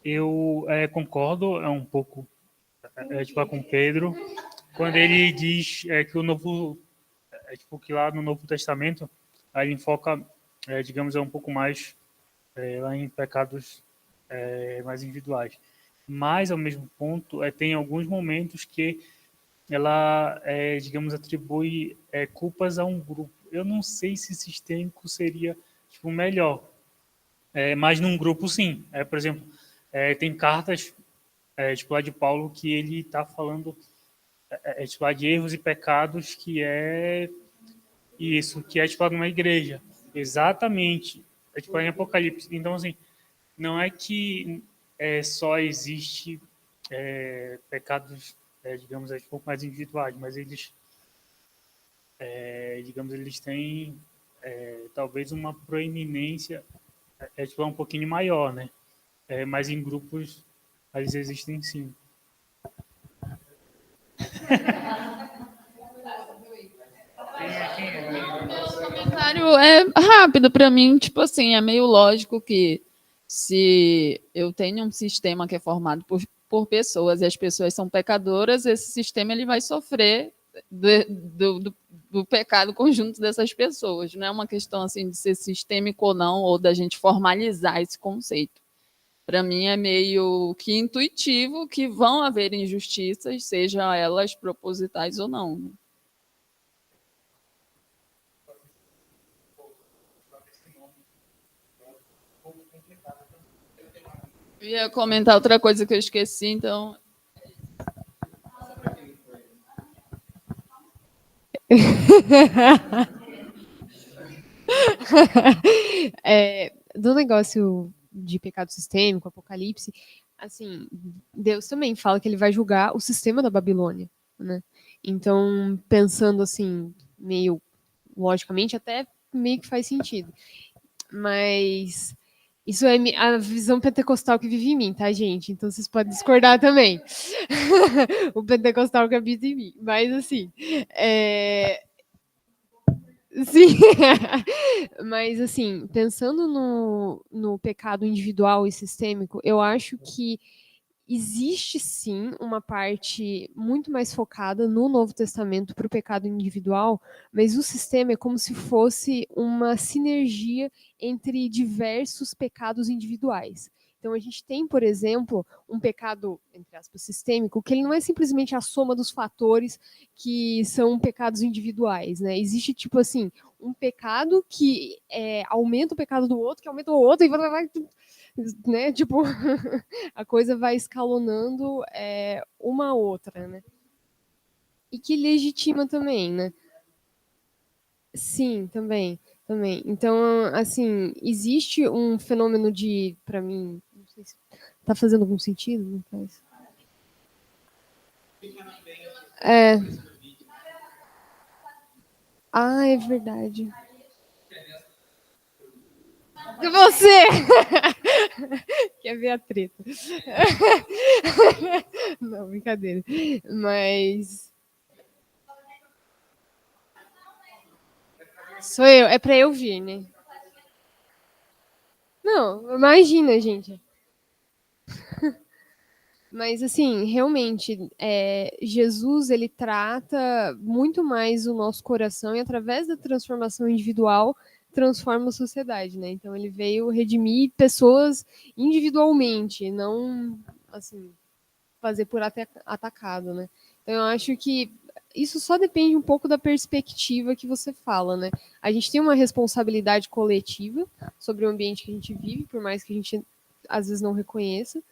eu concordo um pouco tipo, com o Pedro, quando ele diz que o novo, tipo, que lá no Novo Testamento, aí ele foca, digamos, um pouco mais lá em pecados mais individuais. Mas, ao mesmo ponto, tem alguns momentos que ela, digamos, atribui culpas a um grupo. Eu não sei se sistêmico seria tipo, melhor, mas num grupo, sim. Por exemplo, tem cartas tipo, lá de Paulo que ele está falando tipo, lá de erros e pecados que é isso, que é tipo uma igreja. Exatamente. Tipo em Apocalipse. Então, assim, não é que só existe pecados, digamos, um pouco mais individuais, mas eles, digamos, eles têm talvez uma proeminência tipo, um pouquinho maior, né? Mas em grupos eles existem sim. Meu comentário é rápido para mim, tipo assim, é meio lógico que se eu tenho um sistema que é formado por pessoas e as pessoas são pecadoras, esse sistema ele vai sofrer do pecado conjunto dessas pessoas. Não é uma questão assim de ser sistêmico ou não, ou da gente formalizar esse conceito. Para mim é meio que intuitivo que vão haver injustiças, sejam elas propositais ou não. Eu ia comentar outra coisa que eu esqueci, então. Do negócio de pecado sistêmico, apocalipse, assim, Deus também fala que ele vai julgar o sistema da Babilônia, né? Então, pensando assim, meio logicamente, até meio que faz sentido. Mas isso é a visão pentecostal que vive em mim, tá, gente? Então vocês podem discordar também. O pentecostal que habita em mim. Mas assim, sim. Mas assim, pensando no pecado individual e sistêmico, eu acho que existe sim uma parte muito mais focada no Novo Testamento para o pecado individual, mas o sistema é como se fosse uma sinergia entre diversos pecados individuais. Então a gente tem, por exemplo, um pecado, entre aspas, sistêmico, que ele não é simplesmente a soma dos fatores que são pecados individuais, né? Existe, tipo assim, um pecado que aumenta o pecado do outro, que aumenta o outro, e vai né? Tipo, a coisa vai escalonando uma a outra, né? E que legitima também, né? Sim, também, também. Então, assim, existe um fenômeno de, para mim, não sei se tá fazendo algum sentido, não faz? Ah, é verdade. Você! Quer ver a treta. Não, brincadeira. Mas. Sou eu, é pra eu vir, né? Não, imagina, gente. Mas, assim, realmente, Jesus, ele trata muito mais o nosso coração e, através da transformação individual, transforma a sociedade, né? Então, ele veio redimir pessoas individualmente, não, assim, fazer por atacado, né? Então, eu acho que isso só depende um pouco da perspectiva que você fala, né? A gente tem uma responsabilidade coletiva sobre o ambiente que a gente vive, por mais que a gente, às vezes, não reconheça,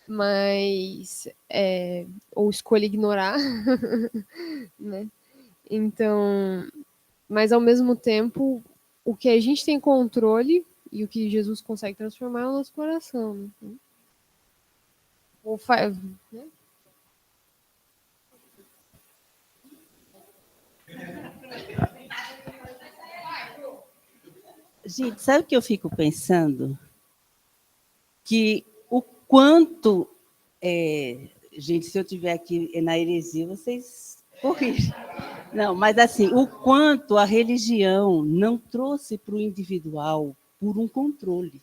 mas ou escolha ignorar, né? Então, mas ao mesmo tempo, o que a gente tem controle e o que Jesus consegue transformar é o nosso coração, né? Ou né? Gente, sabe o que eu fico pensando? Que o quanto... gente, se eu estiver aqui na heresia, vocês corrigem. Não, mas assim, o quanto a religião não trouxe para o individual por um controle.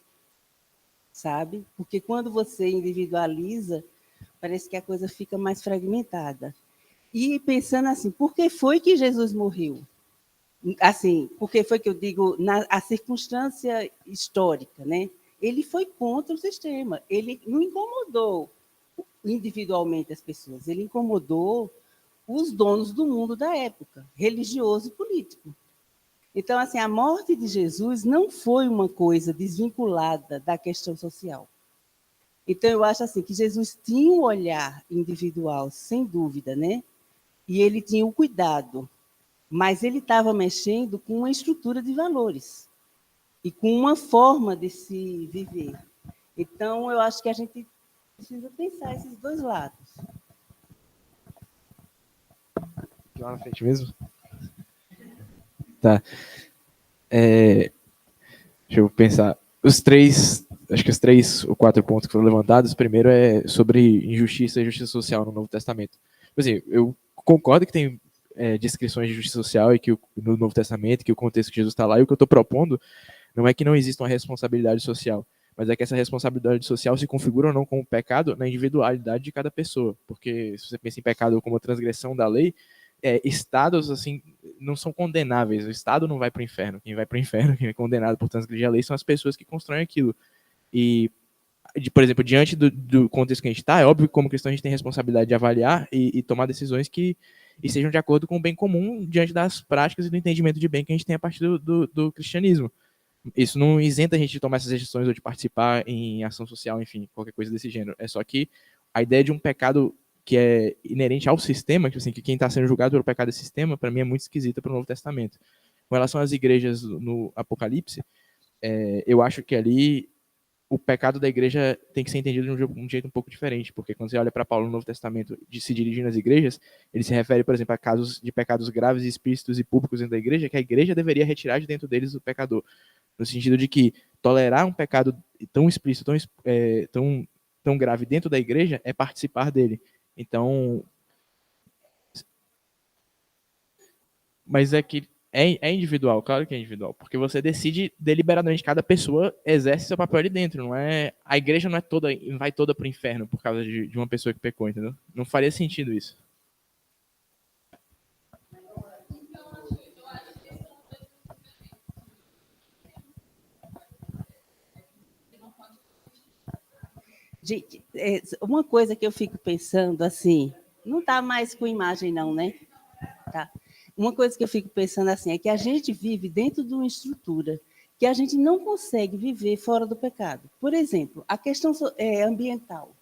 sabe? Porque quando você individualiza, parece que a coisa fica mais fragmentada. E pensando assim, por que foi que Jesus morreu? Assim, por que foi que eu digo a circunstância histórica, né? Ele foi contra o sistema, ele não incomodou individualmente as pessoas, ele incomodou os donos do mundo da época, religioso e político. Então, assim, a morte de Jesus não foi uma coisa desvinculada da questão social. Então, eu acho assim que Jesus tinha um olhar individual, sem dúvida, né? E ele tinha o cuidado, mas ele estava mexendo com uma estrutura de valores e com uma forma de se viver. Então, eu acho que a gente precisa pensar esses dois lados. Lá na frente mesmo? Tá. Deixa eu pensar. Acho que os 3 ou 4 pontos que foram levantados, primeiro é sobre injustiça e justiça social no Novo Testamento. Assim, eu concordo que tem descrições de justiça social e que no Novo Testamento, que o contexto que Jesus está lá, e o que eu estou propondo não é que não exista uma responsabilidade social, mas é que essa responsabilidade social se configura ou não como pecado na individualidade de cada pessoa. Porque se você pensa em pecado como transgressão da lei, estados assim não são condenáveis. O Estado não vai para o inferno. Quem vai para o inferno, quem é condenado por transgredir a lei, são as pessoas que constroem aquilo. E, por exemplo, diante do contexto que a gente está, é óbvio que como cristão a gente tem responsabilidade de avaliar e tomar decisões que sejam de acordo com o bem comum diante das práticas e do entendimento de bem que a gente tem a partir do cristianismo. Isso não isenta a gente de tomar essas decisões ou de participar em ação social, enfim, qualquer coisa desse gênero. É só que a ideia de um pecado que é inerente ao sistema, que, assim, que quem está sendo julgado pelo pecado desse sistema, para mim é muito esquisita para o Novo Testamento. Com relação às igrejas no Apocalipse, eu acho que ali o pecado da igreja tem que ser entendido de um jeito um pouco diferente, porque quando você olha para Paulo no Novo Testamento, se dirigindo às igrejas, ele se refere, por exemplo, a casos de pecados graves, explícitos e públicos dentro da igreja, que a igreja deveria retirar de dentro deles o pecador, no sentido de que tolerar um pecado tão explícito, tão grave dentro da igreja é participar dele. Então, mas é que é individual, claro que é individual, porque você decide deliberadamente, cada pessoa exerce seu papel ali dentro, não é, a igreja não vai toda pro inferno por causa de uma pessoa que pecou, entendeu? Não faria sentido isso. Gente, uma coisa que eu fico pensando assim, não está mais com imagem não, né? Tá. Uma coisa que eu fico pensando assim é que a gente vive dentro de uma estrutura que a gente não consegue viver fora do pecado. Por exemplo, a questão ambiental.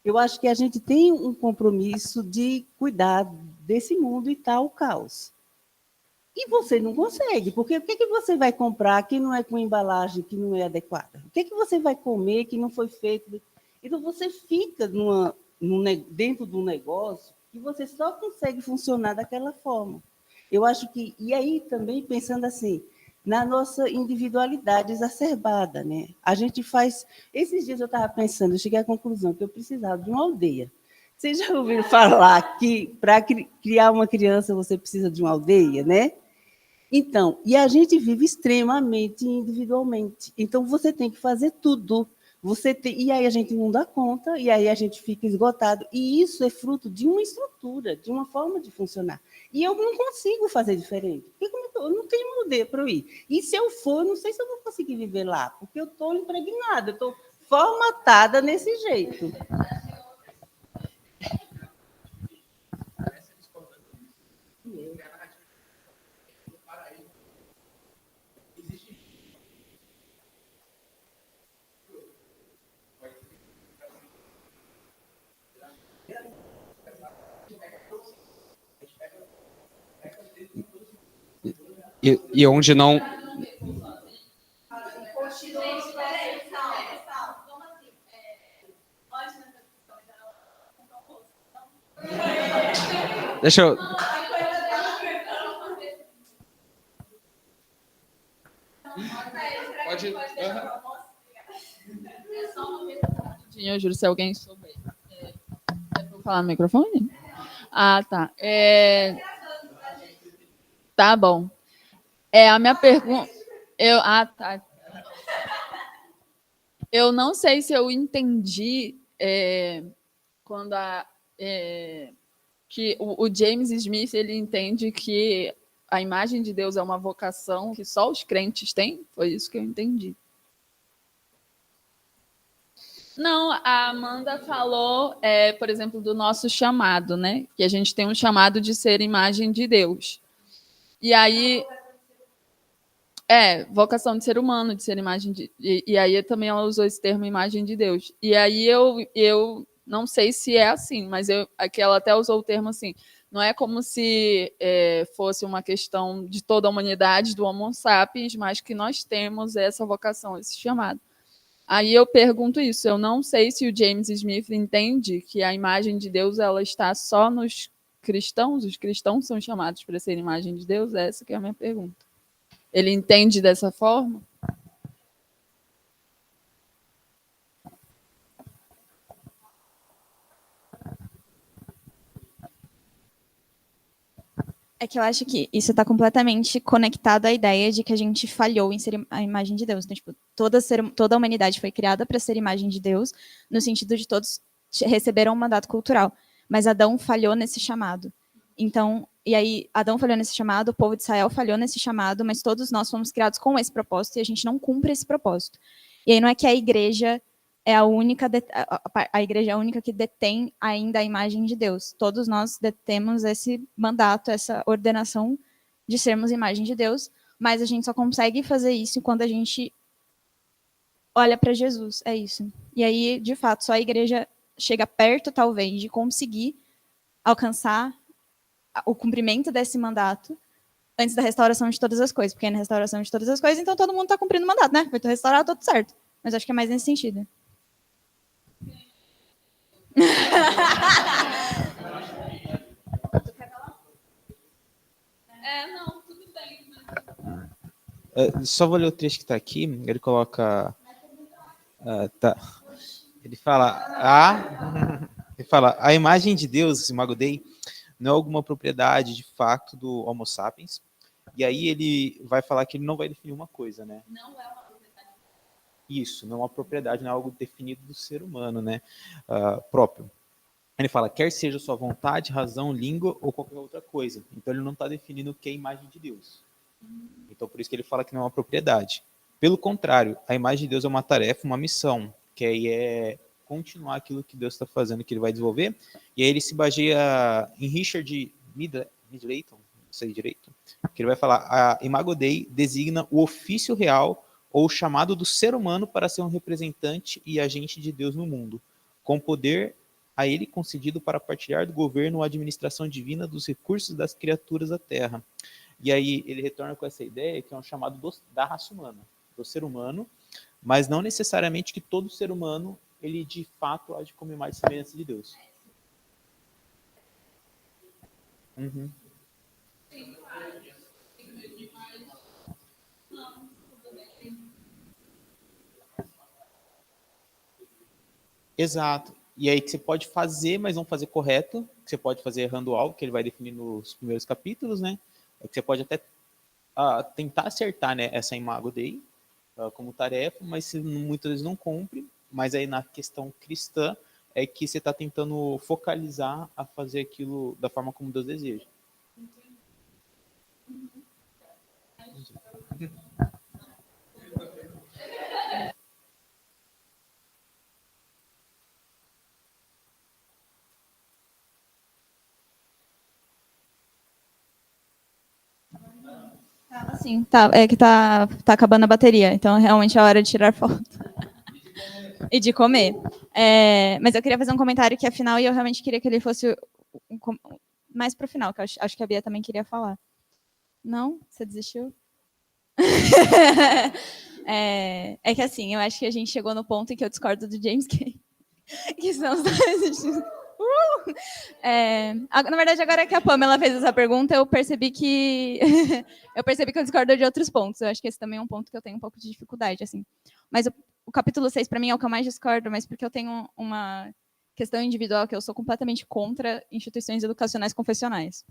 Eu acho que a gente tem um compromisso de cuidar desse mundo e tal caos. E você não consegue, porque o que você vai comprar que não é com embalagem que não é adequada? O que você vai comer que não foi feito? Então, você fica dentro de um negócio que você só consegue funcionar daquela forma. Eu acho que... E aí, também, pensando assim, na nossa individualidade exacerbada, né? A gente faz... Esses dias eu estava pensando, eu cheguei à conclusão que eu precisava de uma aldeia. Vocês já ouviram falar que para criar uma criança você precisa de uma aldeia, né? Então, e a gente vive extremamente individualmente. Então, você tem que fazer tudo. E aí a gente não dá conta, e aí a gente fica esgotado. E isso é fruto de uma estrutura, de uma forma de funcionar. E eu não consigo fazer diferente. Porque eu não tenho aldeia para eu ir. E se eu for, não sei se eu vou conseguir viver lá, porque eu estou impregnada, eu estou formatada nesse jeito. E onde não... Deixa eu... Pode ir. Eu juro, se alguém souber. É para eu falar no microfone? Ah, tá. Tá bom. A minha pergunta... tá. Eu não sei se eu entendi quando que o James Smith ele entende que a imagem de Deus é uma vocação que só os crentes têm. Foi isso que eu entendi. Não, a Amanda falou, por exemplo, do nosso chamado, né? Que a gente tem um chamado de ser imagem de Deus. E aí, vocação de ser humano, de ser imagem de... E aí também ela usou esse termo imagem de Deus. E aí eu não sei se é assim, mas aqui ela até usou o termo assim, não é como se fosse uma questão de toda a humanidade, do Homo sapiens, mas que nós temos essa vocação, esse chamado. Aí eu pergunto isso, eu não sei se o James Smith entende que a imagem de Deus ela está só nos cristãos, os cristãos são chamados para ser imagem de Deus, essa que é a minha pergunta. Ele entende dessa forma? É que eu acho que isso está completamente conectado à ideia de que a gente falhou em ser a imagem de Deus. Então, tipo, toda a humanidade foi criada para ser imagem de Deus, no sentido de todos receberam um mandato cultural. Mas Adão falhou nesse chamado. Então, e aí, Adão falhou nesse chamado, o povo de Israel falhou nesse chamado, mas todos nós fomos criados com esse propósito e a gente não cumpre esse propósito. E aí não é que a igreja é a única que detém ainda a imagem de Deus. Todos nós detemos esse mandato, essa ordenação de sermos imagem de Deus, mas a gente só consegue fazer isso quando a gente olha para Jesus, é isso. E aí, de fato, só a igreja chega perto, talvez, de conseguir alcançar o cumprimento desse mandato antes da restauração de todas as coisas, porque é na restauração de todas as coisas, então todo mundo está cumprindo o mandato, né? Foi restaurado, tudo certo. Mas acho que é mais nesse sentido. Não, tudo bem. Só vou ler o trecho que está aqui. Ele coloca... tá. Ele fala... a imagem de Deus, Imago Dei, não é alguma propriedade de fato do Homo sapiens. E aí ele vai falar que ele não vai definir uma coisa, né? Não é uma propriedade. Isso, não é uma propriedade, não é algo definido do ser humano, né? Próprio. Ele fala, quer seja sua vontade, razão, língua ou qualquer outra coisa. Então ele não está definindo o que é a imagem de Deus. Então por isso que ele fala que não é uma propriedade. Pelo contrário, a imagem de Deus é uma tarefa, uma missão, que aí é continuar aquilo que Deus está fazendo, que ele vai desenvolver. E aí ele se baseia em Richard Middleton, não sei direito, que ele vai falar, a Imago Dei designa o ofício real ou o chamado do ser humano para ser um representante e agente de Deus no mundo, com poder a ele concedido para partilhar do governo ou administração divina dos recursos das criaturas da Terra. E aí ele retorna com essa ideia que é um chamado da raça humana, do ser humano, mas não necessariamente que todo ser humano ele de fato age como imagem e semelhança de Deus. Uhum. Exato. E aí que você pode fazer, mas não fazer correto, que você pode fazer errando algo, que ele vai definir nos primeiros capítulos, né? Que você pode até tentar acertar, né, essa Imago Dei como tarefa, mas se muitas vezes não cumpre, mas aí na questão cristã é que você está tentando focalizar a fazer aquilo da forma como Deus deseja. Sim, tá, é que tá acabando a bateria, então realmente é hora de tirar foto. E de comer. Mas eu queria fazer um comentário que, afinal, eu realmente queria que ele fosse mais pro final, que eu acho que a Bia também queria falar. Não? Você desistiu? É que assim, eu acho que a gente chegou no ponto em que eu discordo do James Kay. Que são os dois. Na verdade, agora que a Pamela fez essa pergunta, eu percebi que eu discordo de outros pontos. Eu acho que esse também é um ponto que eu tenho um pouco de dificuldade, assim. Mas o capítulo 6, para mim, é o que eu mais discordo, mas porque eu tenho uma questão individual que eu sou completamente contra instituições educacionais confessionais.